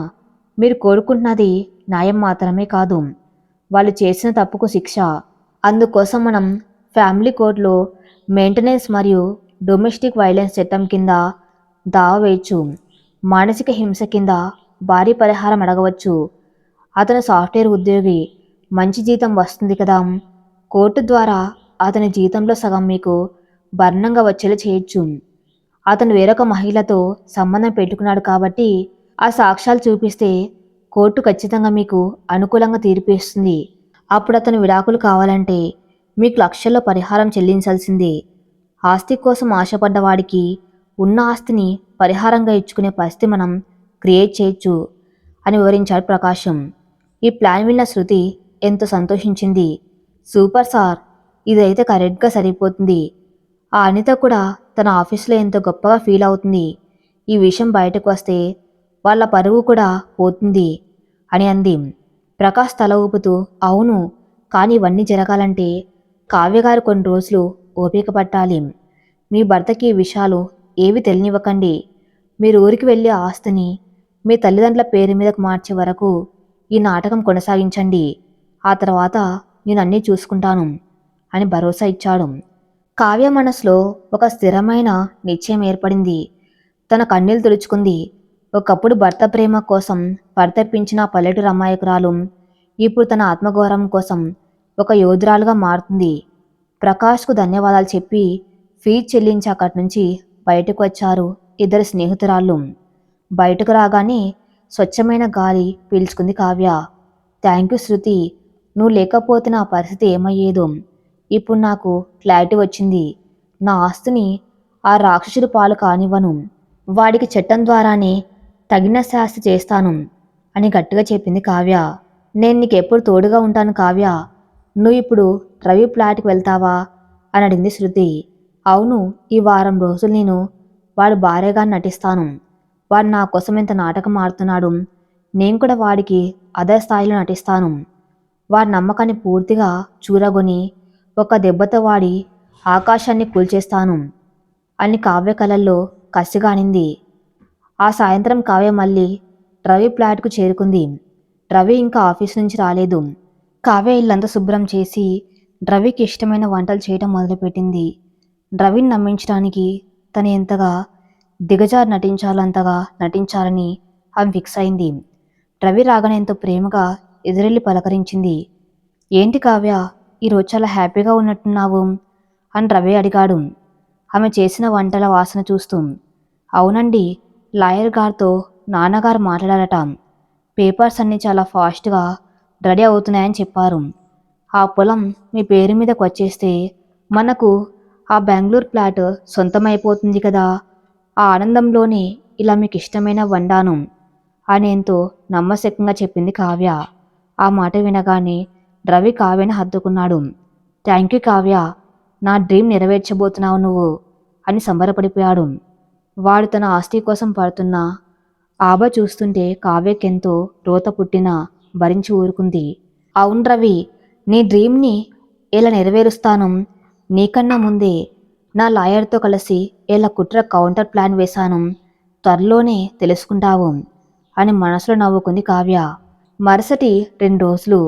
మీరు కోరుకుంటున్నది న్యాయం మాత్రమే కాదు, వాళ్ళు చేసిన తప్పుకు శిక్ష. అందుకోసం మనం ఫ్యామిలీ కోర్టులో మెయింటెనెన్స్ మరియు డొమెస్టిక్ వైలెన్స్ చట్టం కింద దావా వేయచ్చు. మానసిక హింస కింద భారీ పరిహారం అడగవచ్చు. అతను సాఫ్ట్వేర్ ఉద్యోగి, మంచి జీతం వస్తుంది కదా. కోర్టు ద్వారా అతని జీతంలో సగం మీకు భర్ణంగా వచ్చేలా చేయొచ్చు. అతను వేరొక మహిళతో సంబంధం పెట్టుకున్నాడు కాబట్టి ఆ సాక్ష్యాలు చూపిస్తే కోర్టు ఖచ్చితంగా మీకు అనుకూలంగా తీర్పు ఇస్తుంది. అప్పుడు అతను విడాకులు కావాలంటే మీకు లక్షల్లో పరిహారం చెల్లించాల్సిందే. ఆస్తి కోసం ఆశపడ్డవాడికి ఉన్న ఆస్తిని పరిహారంగా ఇచ్చుకునే పరిస్థితి మనం క్రియేట్ చేయొచ్చు అని వివరించాడు ప్రకాశం. ఈ ప్లాన్ విన్న శృతి ఎంతో సంతోషించింది. సూపర్ సార్, ఇదైతే కరెక్ట్గా సరిపోతుంది. ఆ అనిత కూడా తన ఆఫీసులో ఎంతో గొప్పగా ఫీల్ అవుతుంది. ఈ విషయం బయటకు వస్తే వాళ్ళ పరువు కూడా పోతుంది అని అంది. ప్రకాష్ తల ఊపుతూ, అవును, కానీ ఇవన్నీ జరగాలంటే కావ్యగారు కొన్ని రోజులు ఓపిక పట్టాలి. మీ భర్తకి ఈ విషయాలు ఏవి తెలియనివ్వకండి. మీరు ఊరికి వెళ్ళి ఆస్తిని మీ తల్లిదండ్రుల పేరు మీదకు మార్చే వరకు ఈ నాటకం కొనసాగించండి. ఆ తర్వాత నేను అన్నీ చూసుకుంటాను అని భరోసా ఇచ్చాడు. కావ్య మనసులో ఒక స్థిరమైన నిశ్చయం ఏర్పడింది. తన కన్నీళ్లు తుడుచుకుంది. ఒకప్పుడు భర్త ప్రేమ కోసం పరితపించిన పల్లెటూరు అమాయకురాలు ఇప్పుడు తన ఆత్మగౌరవం కోసం ఒక యోధురాలుగా మారుతుంది. ప్రకాష్కు ధన్యవాదాలు చెప్పి ఫీజు చెల్లించి అక్కడి నుంచి బయటకు వచ్చారు ఇద్దరు స్నేహితురాళ్ళు. బయటకు రాగానే స్వచ్ఛమైన గాలి పీల్చుకుంది కావ్య. థ్యాంక్ యూ శృతి, నువ్వు లేకపోతే నా పరిస్థితి ఏమయ్యేదో. ఇప్పుడు నాకు క్లారిటీ వచ్చింది. నా ఆస్తిని ఆ రాక్షసుడి పాలు కానివ్వను. వాడికి చట్టం ద్వారానే తగిన శాస్తి చేస్తాను అని గట్టిగా చెప్పింది కావ్య. నేను నీకెప్పుడు తోడుగా ఉంటాను కావ్య. నువ్వు ఇప్పుడు రవి ఫ్లాట్కి వెళ్తావా అని అడిగింది శృతి. అవును, ఈ వారం రోజులు నేను వాడి భార్యగా నటిస్తాను. వాడు నా కోసం ఎంత నాటకం ఆడుతున్నాడు. నేను కూడా వాడికి అదే స్థాయిలో నటిస్తాను. వాడి నమ్మకాన్ని పూర్తిగా చూరగొని ఒక దెబ్బతో వాడి ఆకాశాన్ని కూల్చేస్తాను అని కావ్య కలల్లో కసిగా అనింది. ఆ సాయంత్రం కావ్య మళ్ళీ రవి ఫ్లాట్కు చేరుకుంది. రవి ఇంకా ఆఫీస్ నుంచి రాలేదు. కావ్య ఇల్లంతా శుభ్రం చేసి రవికి ఇష్టమైన వంటలు చేయడం మొదలుపెట్టింది. రవిని నమ్మించడానికి తను ఎంతగా దిగజారు నటించాలో అంతగా నటించాలని ఆమె ఫిక్స్ అయింది. రవి రాగానే ఎంతో ప్రేమగా ఎదురెళ్ళి పలకరించింది. ఏంటి కావ్య, ఈరోజు చాలా హ్యాపీగా ఉన్నట్టున్నావు అని రవి అడిగాడు ఆమె చేసిన వంటల వాసన చూస్తూ. అవునండి, లాయర్ గారితో నాన్నగారు మాట్లాడారట. పేపర్స్ అన్నీ చాలా ఫాస్ట్గా రెడీ అవుతున్నాయని చెప్పారు. ఆ పొలం మీ పేరు మీదకి వచ్చేస్తే మనకు ఆ బెంగళూరు ఫ్లాట్ సొంతమైపోతుంది కదా. ఆ ఆనందంలోనే ఇలా మీకు ఇష్టమైన వండాను అని ఎంతో నమ్మశక్యంగా చెప్పింది కావ్య. ఆ మాట వినగానే రవి కావ్యని హత్తుకున్నాడు. థ్యాంక్ యూ కావ్య, నా డ్రీమ్ నెరవేర్చబోతున్నావు నువ్వు అని సంబరపడిపోయాడు. వాడు తన ఆస్తి కోసం పడుతున్న ఆబ చూస్తుంటే కావ్యకెంతో రోత పుట్టినా భరించి ఊరుకుంది. అవును రవి, నీ డ్రీమ్ని ఎలా నెరవేరుస్తాను? నీకన్నా ముందే నా లాయర్తో కలిసి ఎలా కుట్ర కౌంటర్ ప్లాన్ వేశాను. త్వరలోనే తెలుసుకుంటావు అని మనసులో నవ్వుకుంది కావ్య. మరుసటి 2 రోజులు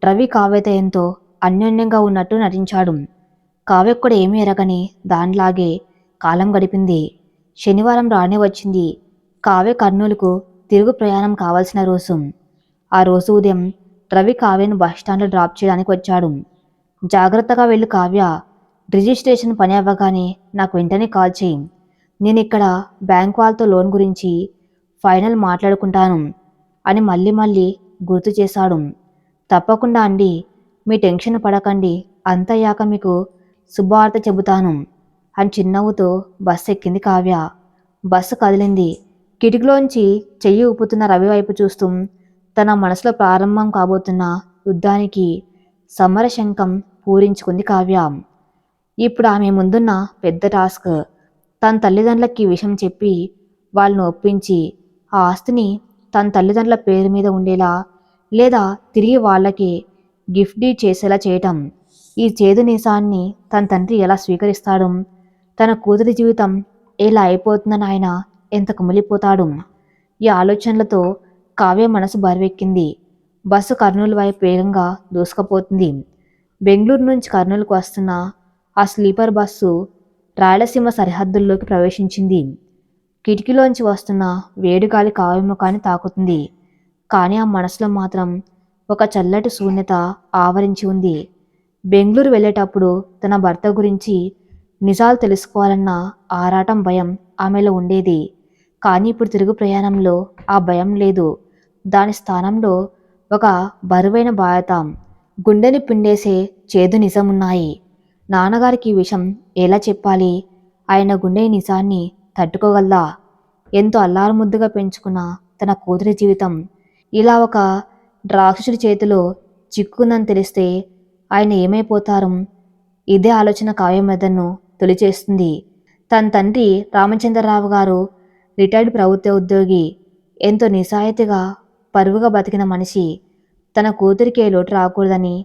రవి కావ్యతో ఎంతో అన్యోన్యంగా ఉన్నట్టు నటించాడు. కావ్య కూడా ఏమీ ఎరగని దానిలాగే కాలం గడిపింది. శనివారం రానే వచ్చింది కావ్య కర్నూలుకు తిరుగు ప్రయాణం కావాల్సిన రోజు. ఆ రోజు ఉదయం రవి కావ్యను బస్టాండ్లో డ్రాప్ చేయడానికి వచ్చాడు. జాగ్రత్తగా వెళ్ళు కావ్య, రిజిస్ట్రేషన్ పని అవ్వగానే నాకు వెంటనే కాల్ చేయి. నేను ఇక్కడ బ్యాంక్ వాళ్ళతో లోన్ గురించి ఫైనల్ మాట్లాడుకుంటాను అని మళ్ళీ మళ్ళీ గుర్తు చేశాడు. తప్పకుండా అండి, మీ టెన్షన్ పడకండి, అంతయ్యాక మీకు శుభవార్త చెబుతాను అని చిరునవ్వుతో బస్సు ఎక్కింది కావ్య. బస్సు కదిలింది. కిటికీలోంచి చెయ్యి ఊపుతున్న రవి వైపు చూస్తూ తన మనసులో ప్రారంభం కాబోతున్న యుద్ధానికి సమరశంఖం పూరించుకుంది కావ్య. ఇప్పుడు ఆమె ముందున్న పెద్ద టాస్క్, తన తల్లిదండ్రులకి ఈ విషయం చెప్పి వాళ్ళను ఒప్పించి ఆ ఆస్తిని తన తల్లిదండ్రుల పేరు మీద ఉండేలా లేదా తిరిగి వాళ్ళకి గిఫ్ట్ డీడ్ చేసేలా చేయటం. ఈ చేదు నిజాన్ని తన తండ్రి ఎలా స్వీకరిస్తాడు? తన కూతురి జీవితం ఎలా అయిపోతుందని ఆయన ఎంత కుమిలిపోతాడు? ఈ ఆలోచనలతో కావ్య మనసు బరువెక్కింది. బస్సు కర్నూలు వైపు వేగంగా దూసుకుపోతుంది. బెంగళూరు నుంచి కర్నూలుకు వస్తున్న ఆ స్లీపర్ బస్సు రాయలసీమ సరిహద్దుల్లోకి ప్రవేశించింది. కిటికీలోంచి వస్తున్న వేడిగాలి కావ్య ముఖాన్ని తాకుతుంది. కానీ ఆ మనసులో మాత్రం ఒక చల్లటి శూన్యత ఆవరించి ఉంది. బెంగళూరు వెళ్ళేటప్పుడు తన భర్త గురించి నిజాలు తెలుసుకోవాలన్న ఆరాటం, భయం ఆమెలో ఉండేది. కానీ ఇప్పుడు తిరుగు ప్రయాణంలో ఆ భయం లేదు. దాని స్థానంలో ఒక బరువైన బాధ్యత, గుండెని పిండేసే చేదు నిజమున్నాయి. నాన్నగారికి ఈ విషయం ఎలా చెప్పాలి? ఆయన గుండె నిజాన్ని తట్టుకోగలదా? ఎంతో అల్లారుముద్దుగా పెంచుకున్న తన కూతురి జీవితం ఇలా ఒక రాక్షసుడి చేతిలో చిక్కుందని తెలిస్తే ఆయన ఏమైపోతారు? ఇదే ఆలోచన కావ్య మెదడును తొలిచేస్తుంది. తన తండ్రి రామచంద్రరావు గారు రిటైర్డ్ ప్రభుత్వ ఉద్యోగి, ఎంతో నిజాయితీగా పరువుగా బతికిన మనిషి. తన కూతురికి ఏ లోటు రాకూడదని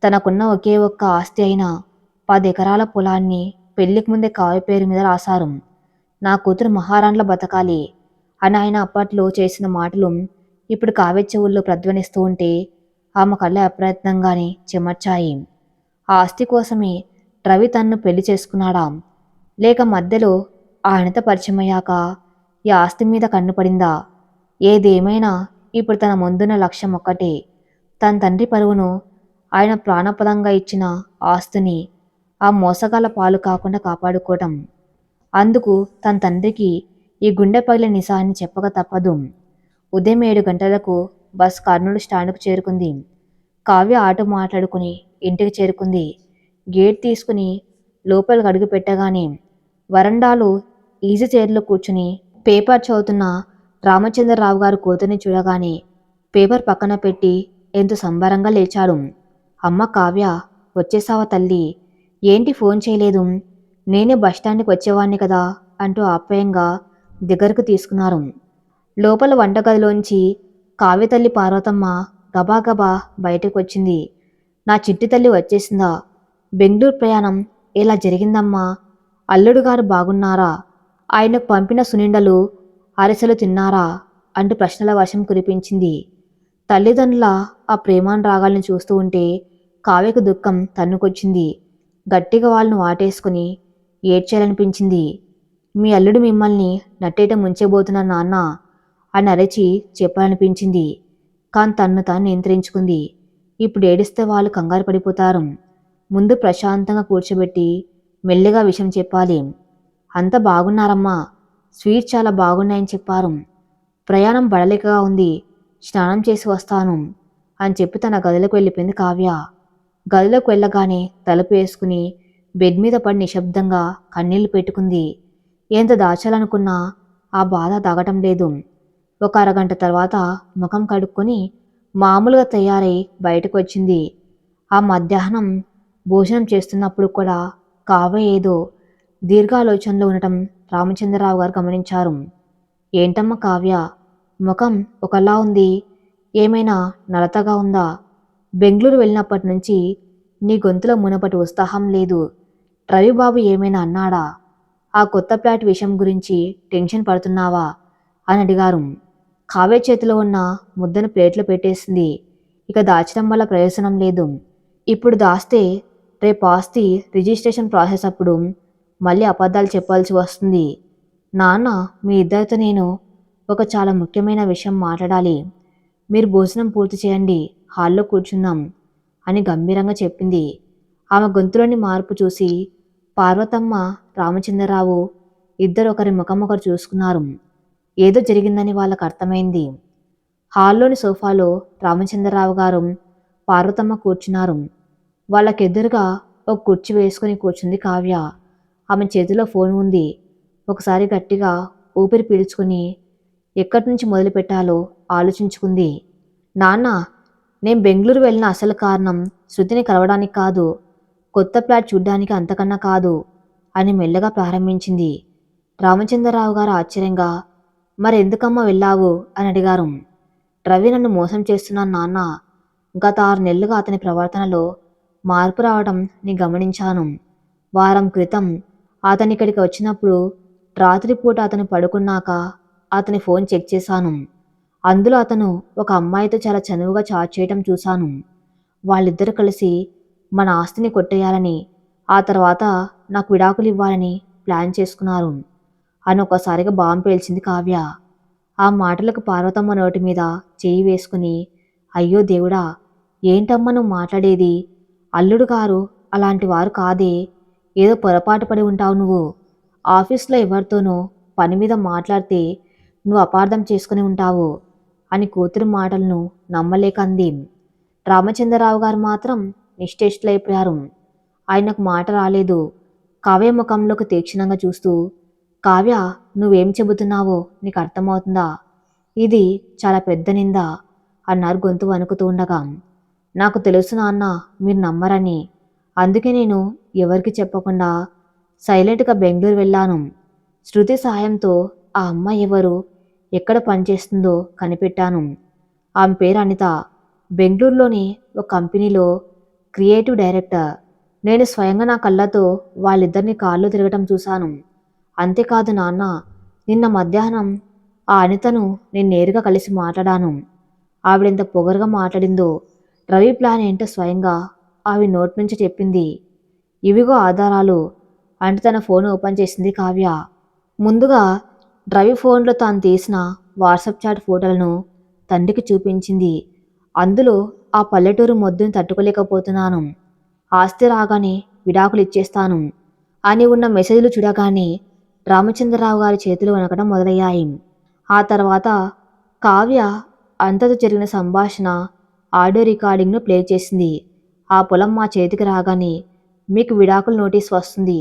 తనకున్న ఒకే ఒక్క ఆస్తి అయిన 10 ఎకరాల పొలాన్ని పెళ్లికి ముందే కావ్య పేరు మీద రాశారు. నా కూతురు మహారాణిలా బతకాలి అని ఆయన అప్పట్లో చేసిన మాటలు ఇప్పుడు కావ్య చెవుల్లో ప్రధ్వనిస్తూ ఉంటే ఆమె కళ్ళ అప్రయత్నంగానే చెమర్చాయి. ఆ ఆస్తి కోసమే రవి తన్ను పెళ్లి చేసుకున్నాడా? లేక మధ్యలో ఆయనతో పరిచయమయ్యాక ఈ ఆస్తి మీద కన్ను పడిందా? ఏదేమైనా ఇప్పుడు తన ముందున్న లక్ష్యం ఒక్కటే, తన తండ్రి పరువును, ఆయన ప్రాణపదంగా ఇచ్చిన ఆస్తిని ఆ మోసగాల పాలు కాకుండా కాపాడుకోవటం. అందుకు తన తండ్రికి ఈ గుండె పగిలిన నిజాన్ని చెప్పక తప్పదు. ఉదయం 7 గంటలకు బస్ కర్నూలు స్టాండ్కు చేరుకుంది. కావ్య ఆటో మాట్లాడుకుని ఇంటికి చేరుకుంది. గేట్ తీసుకుని లోపలికి అడుగు పెట్టగానే వరండాలో ఈజీ చైర్లో కూర్చుని పేపర్ చదువుతున్న రామచంద్రరావు గారు కూతుర్ని చూడగానే పేపర్ పక్కన పెట్టి ఎంతో సంబరంగా లేచాడు. అమ్మ కావ్య, వచ్చేసావా తల్లి? ఏంటి ఫోన్ చేయలేదు? నేనే బస్టాండ్కి వచ్చేవాణ్ణి కదా అంటూ ఆప్యాయంగా దగ్గరకు తీసుకున్నారు. లోపల వంటగదిలోంచి కావ్య తల్లి పార్వతమ్మ గబాగబా బయటకు వచ్చింది. నా చిట్టి తల్లి వచ్చేసిందా? బెంగళూరు ప్రయాణం ఎలా జరిగిందమ్మా? అల్లుడు గారు బాగున్నారా? ఆయనకు పంపిన సునిండలు అరిసెలు తిన్నారా అంటూ ప్రశ్నల వర్షం కురిపించింది. తల్లిదండ్రుల ఆ ప్రేమానురాగాల్ని చూస్తూ ఉంటే కావ్యకు దుఃఖం తన్నుకొచ్చింది. గట్టిగా వాళ్ళను వాటేసుకుని ఏడ్చేయాలనిపించింది. మీ అల్లుడు మిమ్మల్ని నట్టేట ముంచేబోతున్న నాన్న అని అరచి చెప్పాలనిపించింది. కానీ తన్ను తాను నియంత్రించుకుంది. ఇప్పుడు ఏడిస్తే వాళ్ళు కంగారు పడిపోతారు. ముందు ప్రశాంతంగా కూర్చోబెట్టి మెల్లిగా విషయం చెప్పాలి. అంత బాగున్నారమ్మా, స్వీట్స్ చాలా బాగున్నాయని చెప్పారు. ప్రయాణం బడలికగా ఉంది, స్నానం చేసి వస్తాను అని చెప్పి తన గదిలోకి వెళ్ళిపోయింది కావ్య. గదిలోకి వెళ్ళగానే తలుపు వేసుకుని బెడ్ మీద పడి నిశ్శబ్దంగా కన్నీళ్లు పెట్టుకుంది. ఎంత దాచాలనుకున్నా ఆ బాధ తాగటం లేదు. ఒక అరగంట తర్వాత ముఖం కడుక్కొని మామూలుగా తయారై బయటకు వచ్చింది. ఆ మధ్యాహ్నం భోజనం చేస్తున్నప్పుడు కూడా కావ్య ఏదో దీర్ఘాలోచనలో ఉండటం రామచంద్రరావు గారు గమనించారు. ఏంటమ్మా కావ్య, ముఖం ఒకలా ఉంది. ఏమైనా నలతగా ఉందా? బెంగుళూరు వెళ్ళినప్పటి నుంచి నీ గొంతులో మునపటి ఉత్సాహం లేదు. రవిబాబు ఏమైనా అన్నాడా? ఆ కొత్త ఫ్లాట్ విషయం గురించి టెన్షన్ పడుతున్నావా అని అడిగారు. కావ్య చేతిలో ఉన్న ముద్దను ప్లేట్లో పెట్టేసింది. ఇక దాచడం వల్ల ప్రయోజనం లేదు. ఇప్పుడు దాస్తే రేపు ఆస్తి రిజిస్ట్రేషన్ ప్రాసెస్ అప్పుడు మళ్ళీ అబద్ధాలు చెప్పాల్సి వస్తుంది. నాన్న, మీ ఇద్దరితో నేను ఒక చాలా ముఖ్యమైన విషయం మాట్లాడాలి. మీరు భోజనం పూర్తి చేయండి, హాల్లో కూర్చుందాం అని గంభీరంగా చెప్పింది. ఆమె గొంతులోని మార్పు చూసి పార్వతమ్మ, రామచంద్రరావు ఇద్దరు ఒకరి ముఖం ఒకరు చూసుకున్నారు. ఏదో జరిగిందని వాళ్ళకు అర్థమైంది. హాల్లోని సోఫాలో రామచంద్రరావు గారు, పార్వతమ్మ కూర్చున్నారు. వాళ్ళకెదురుగా ఒక కుర్చీ వేసుకుని కూర్చుంది కావ్య. ఆమె చేతిలో ఫోన్ ఉంది. ఒకసారి గట్టిగా ఊపిరి పీల్చుకుని ఎక్కడి నుంచి మొదలు పెట్టాలో ఆలోచించుకుంది. నాన్న, నేను బెంగళూరు వెళ్ళిన అసలు కారణం శృతిని కలవడానికి కాదు, కొత్త ఫ్లాట్ చూడ్డానికి, అంతకన్నా కాదు అని మెల్లగా ప్రారంభించింది. రామచంద్రరావు గారు ఆశ్చర్యంగా, మరెందుకమ్మా వెళ్ళావు అని అడిగారు. రవి నన్ను మోసం చేస్తున్నాను నాన్న. గత 6 నెలలుగా అతని ప్రవర్తనలో మార్పు రావడం నీ గమనించాను. వారం క్రితం అతని ఇక్కడికి వచ్చినప్పుడు రాత్రిపూట అతను పడుకున్నాక అతని ఫోన్ చెక్ చేశాను. అందులో అతను ఒక అమ్మాయితో చాలా చనువుగా చాట్ చేయటం చూశాను. వాళ్ళిద్దరూ కలిసి మన ఆస్తిని కొట్టేయాలని, ఆ తర్వాత నాకు విడాకులు ఇవ్వాలని ప్లాన్ చేసుకున్నారు అని ఒకసారిగా బాంబు పేల్చింది కావ్య. ఆ మాటలకు పార్వతమ్మ నోటి మీద చేయి వేసుకుని, అయ్యో దేవుడా, ఏంటమ్మా నువ్వు మాట్లాడేది? అల్లుడు గారు అలాంటి వారు కాదే. ఏదో పొరపాటు పడి ఉంటావు నువ్వు. ఆఫీస్లో ఎవరితోనో పని మీద మాట్లాడితే నువ్వు అపార్థం చేసుకుని ఉంటావు అని కూతురు మాటలను నమ్మలేక అంది. రామచంద్రరావు గారు మాత్రం నిశ్చేష్టులైపోయారు. ఆయనకు మాట రాలేదు. కావ్య ముఖంలోకి తీక్షణంగా చూస్తూ, కావ్య, నువ్వేం చెబుతున్నావో నీకు అర్థమవుతుందా? ఇది చాలా పెద్ద నింద అన్నారు గొంతు వణుకుతూ ఉండగా. నాకు తెలుసు నాన్న, మీరు నమ్మరని. అందుకే నేను ఎవరికి చెప్పకుండా సైలెంట్గా బెంగళూరు వెళ్ళాను. శృతి సాయంతో ఆ అమ్మాయి ఎవరు, ఎక్కడ పనిచేస్తుందో కనిపెట్టాను. ఆమె పేరు అనిత. బెంగళూరులోని ఒక కంపెనీలో క్రియేటివ్ డైరెక్టర్. నేను స్వయంగా నా కళ్ళతో వాళ్ళిద్దరిని కార్లో తిరగటం చూశాను. అంతేకాదు నాన్న, నిన్న మధ్యాహ్నం ఆ అనితను నేను నేరుగా కలిసి మాట్లాడాను. ఆవిడెంత పొగరుగా మాట్లాడిందో. రవి ప్లాన్ ఏంటో స్వయంగా ఆవిడ నోటి నుంచి చెప్పింది. ఇవిగో ఆధారాలు అంటూ తన ఫోన్ ఓపెన్ చేసింది కావ్య. ముందుగా రవి ఫోన్లో తాను తీసిన వాట్సాప్ చాట్ ఫోటోలను తండ్రికి చూపించింది. అందులో ఆ పల్లెటూరు మొద్దుని తట్టుకోలేకపోతున్నాను, ఆస్తి రాగానే విడాకులు ఇచ్చేస్తాను అని ఉన్న మెసేజ్లు చూడగానే రామచంద్రరావు గారి చేతులు వణకడం మొదలయ్యాయి. ఆ తర్వాత కావ్య అంతతో జరిగిన సంభాషణ ఆడియో రికార్డింగ్ను ప్లే చేసింది. ఆ పొలం మా చేతికి రాగానే మీకు విడాకుల నోటీస్ వస్తుంది.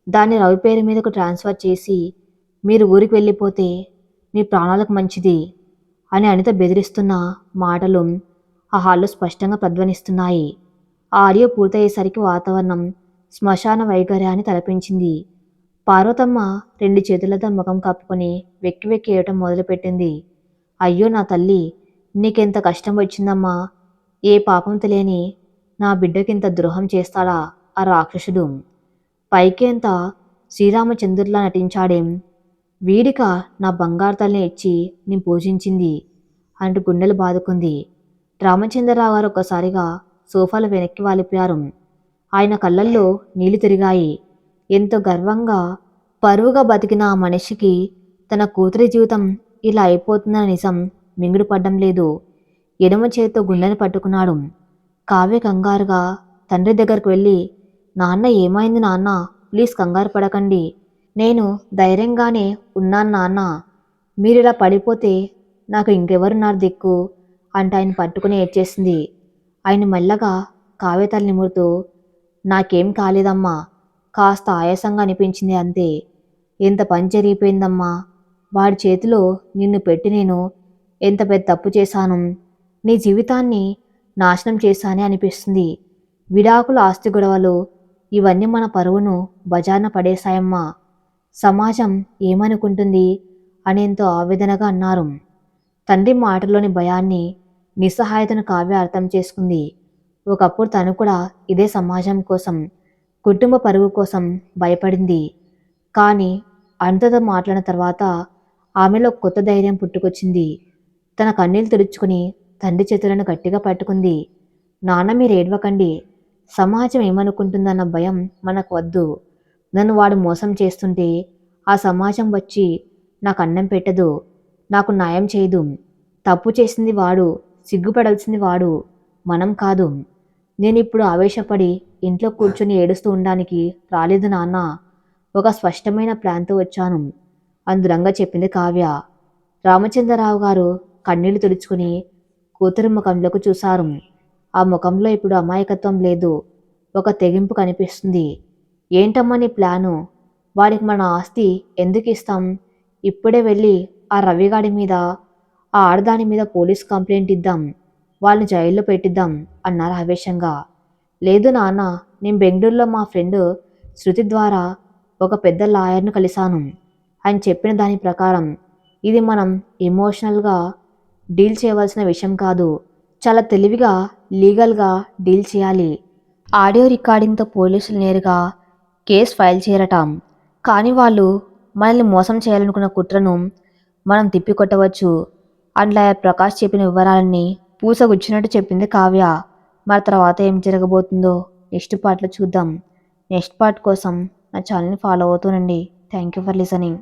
దాన్ని రవి పేరు మీదకు ట్రాన్స్ఫర్ చేసి మీరు ఊరికి వెళ్ళిపోతే మీ ప్రాణాలకు మంచిది అని అనిత బెదిరిస్తున్న మాటలు ఆ హాల్లో స్పష్టంగా ప్రధ్వనిస్తున్నాయి. ఆ ఆడియో పూర్తయ్యేసరికి వాతావరణం శ్మశాన వైఖర్యాన్ని తలపించింది. పార్వతమ్మ 2 చేతులతో ముఖం కప్పుకొని వెక్కి వెక్కి ఏయటం మొదలుపెట్టింది. అయ్యో నా తల్లి, నీకెంత కష్టం వచ్చిందమ్మా. ఏ పాపం తెలియని నా బిడ్డకింత ద్రోహం చేస్తాడా ఆ రాక్షసుడు? పైకి ఎంత శ్రీరామచంద్రుడిలా నటించాడేం? వీడిక నా బంగారు తల్లిని ఇచ్చి నేను పూజించింది అంటూ గుండెలు బాదుకుంది. రామచంద్రరావు గారు ఒక్కసారిగా సోఫాలో వెనక్కి వాలిపోయారు. ఆయన కళ్ళల్లో నీళ్లు తిరిగాయి. ఎంతో గర్వంగా, పరువుగా బతికిన ఆ మనిషికి తన కూతురి జీవితం ఇలా అయిపోతుందన్న నిజం మింగుడు పడ్డం లేదు. ఎడమ చేతితో గుండెని పట్టుకున్నాడు. కావ్య కంగారుగా తండ్రి దగ్గరకు వెళ్ళి, నాన్న, ఏమైంది నాన్న? ప్లీజ్ కంగారు పడకండి. నేను ధైర్యంగానే ఉన్నాను నాన్న. మీరిలా పడిపోతే నాకు ఇంకెవరున్నారు దిక్కు అంటూ ఆయన పట్టుకుని ఏడ్చేసింది. ఆయన మెల్లగా కావ్య తల నిమురుతూ, నాకేం కాలేదమ్మా, కాస్త ఆయాసంగా అనిపించింది అంతే. ఎంత పని జరిగిపోయిందమ్మా. వాడి చేతిలో నిన్ను పెట్టి నేను ఎంత పెద్ద తప్పు చేశాను. నీ జీవితాన్ని నాశనం చేశానే అనిపిస్తుంది. విడాకులు, ఆస్తి గొడవలు ఇవన్నీ మన పరువును బజార్న పడేశాయమ్మా. సమాజం ఏమనుకుంటుంది అని ఎంతో ఆవేదనగా అన్నారు. తండ్రి మాటల్లోని భయాన్ని, నిస్సహాయతను కావ్య అర్థం చేసుకుంది. ఒకప్పుడు తను కూడా ఇదే సమాజం కోసం, కుటుంబ పరువు కోసం భయపడింది. కానీ అనితతో మాట్లాడిన తర్వాత ఆమెలో కొత్త ధైర్యం పుట్టుకొచ్చింది. తన కన్నీళ్లు తుడుచుకుని తండ్రి చేతులను గట్టిగా పట్టుకుంది. నాన్న మీరు ఏడవకండి. సమాజం ఏమనుకుంటుందన్న భయం మనకు వద్దు. నన్ను వాడు మోసం చేస్తుంటే ఆ సమాజం వచ్చి నాకు అన్నం పెట్టదు, నాకు న్యాయం చేయదు. తప్పు చేసింది వాడు, సిగ్గుపడాల్సింది వాడు, మనం కాదు. నేనిప్పుడు ఆవేశపడి ఇంట్లో కూర్చొని ఏడుస్తూ ఉండడానికి రాలేదు నాన్న. ఒక స్పష్టమైన ప్లాన్తో వచ్చాను అందురంగా చెప్పింది కావ్య. రామచంద్రరావు గారు కన్నీళ్లు తుడుచుకుని కూతురు ముఖంలోకి చూశారు. ఆ ముఖంలో ఇప్పుడు అమాయకత్వం లేదు, ఒక తెగింపు కనిపిస్తుంది. ఏంటమ్మా నీ ప్లాను? వాడికి మన ఆస్తి ఎందుకు ఇస్తాం? ఇప్పుడే వెళ్ళి ఆ రవిగాడి మీద, ఆ ఆడదాని మీద పోలీస్ కంప్లైంట్ ఇద్దాం, వాళ్ళని జైల్లో పెట్టిద్దాం అన్నారు ఆవేశంగా. లేదు నాన్న, నేను బెంగళూరులో మా ఫ్రెండ్ శృతి ద్వారా ఒక పెద్ద లాయర్ను కలిశాను. ఆయన చెప్పిన దాని ప్రకారం ఇది మనం ఎమోషనల్గా డీల్ చేయవలసిన విషయం కాదు, చాలా తెలివిగా లీగల్గా డీల్ చేయాలి. ఆడియో రికార్డింగ్తో పోలీసులు నేరుగా కేసు ఫైల్ చేయరటం. కానీ వాళ్ళు మనల్ని మోసం చేయాలనుకున్న కుట్రను మనం తిప్పికొట్టవచ్చు అని లాయర్ ప్రకాష్ చెప్పిన వివరాలన్నీ పూసగుచ్చినట్టు చెప్పింది కావ్య. మరి తర్వాత ఏం జరగబోతుందో నెక్స్ట్ పార్ట్లో చూద్దాం. నెక్స్ట్ పార్ట్ కోసం నా ఛానల్ని ఫాలో అవుతూనండి. Thank you for listening.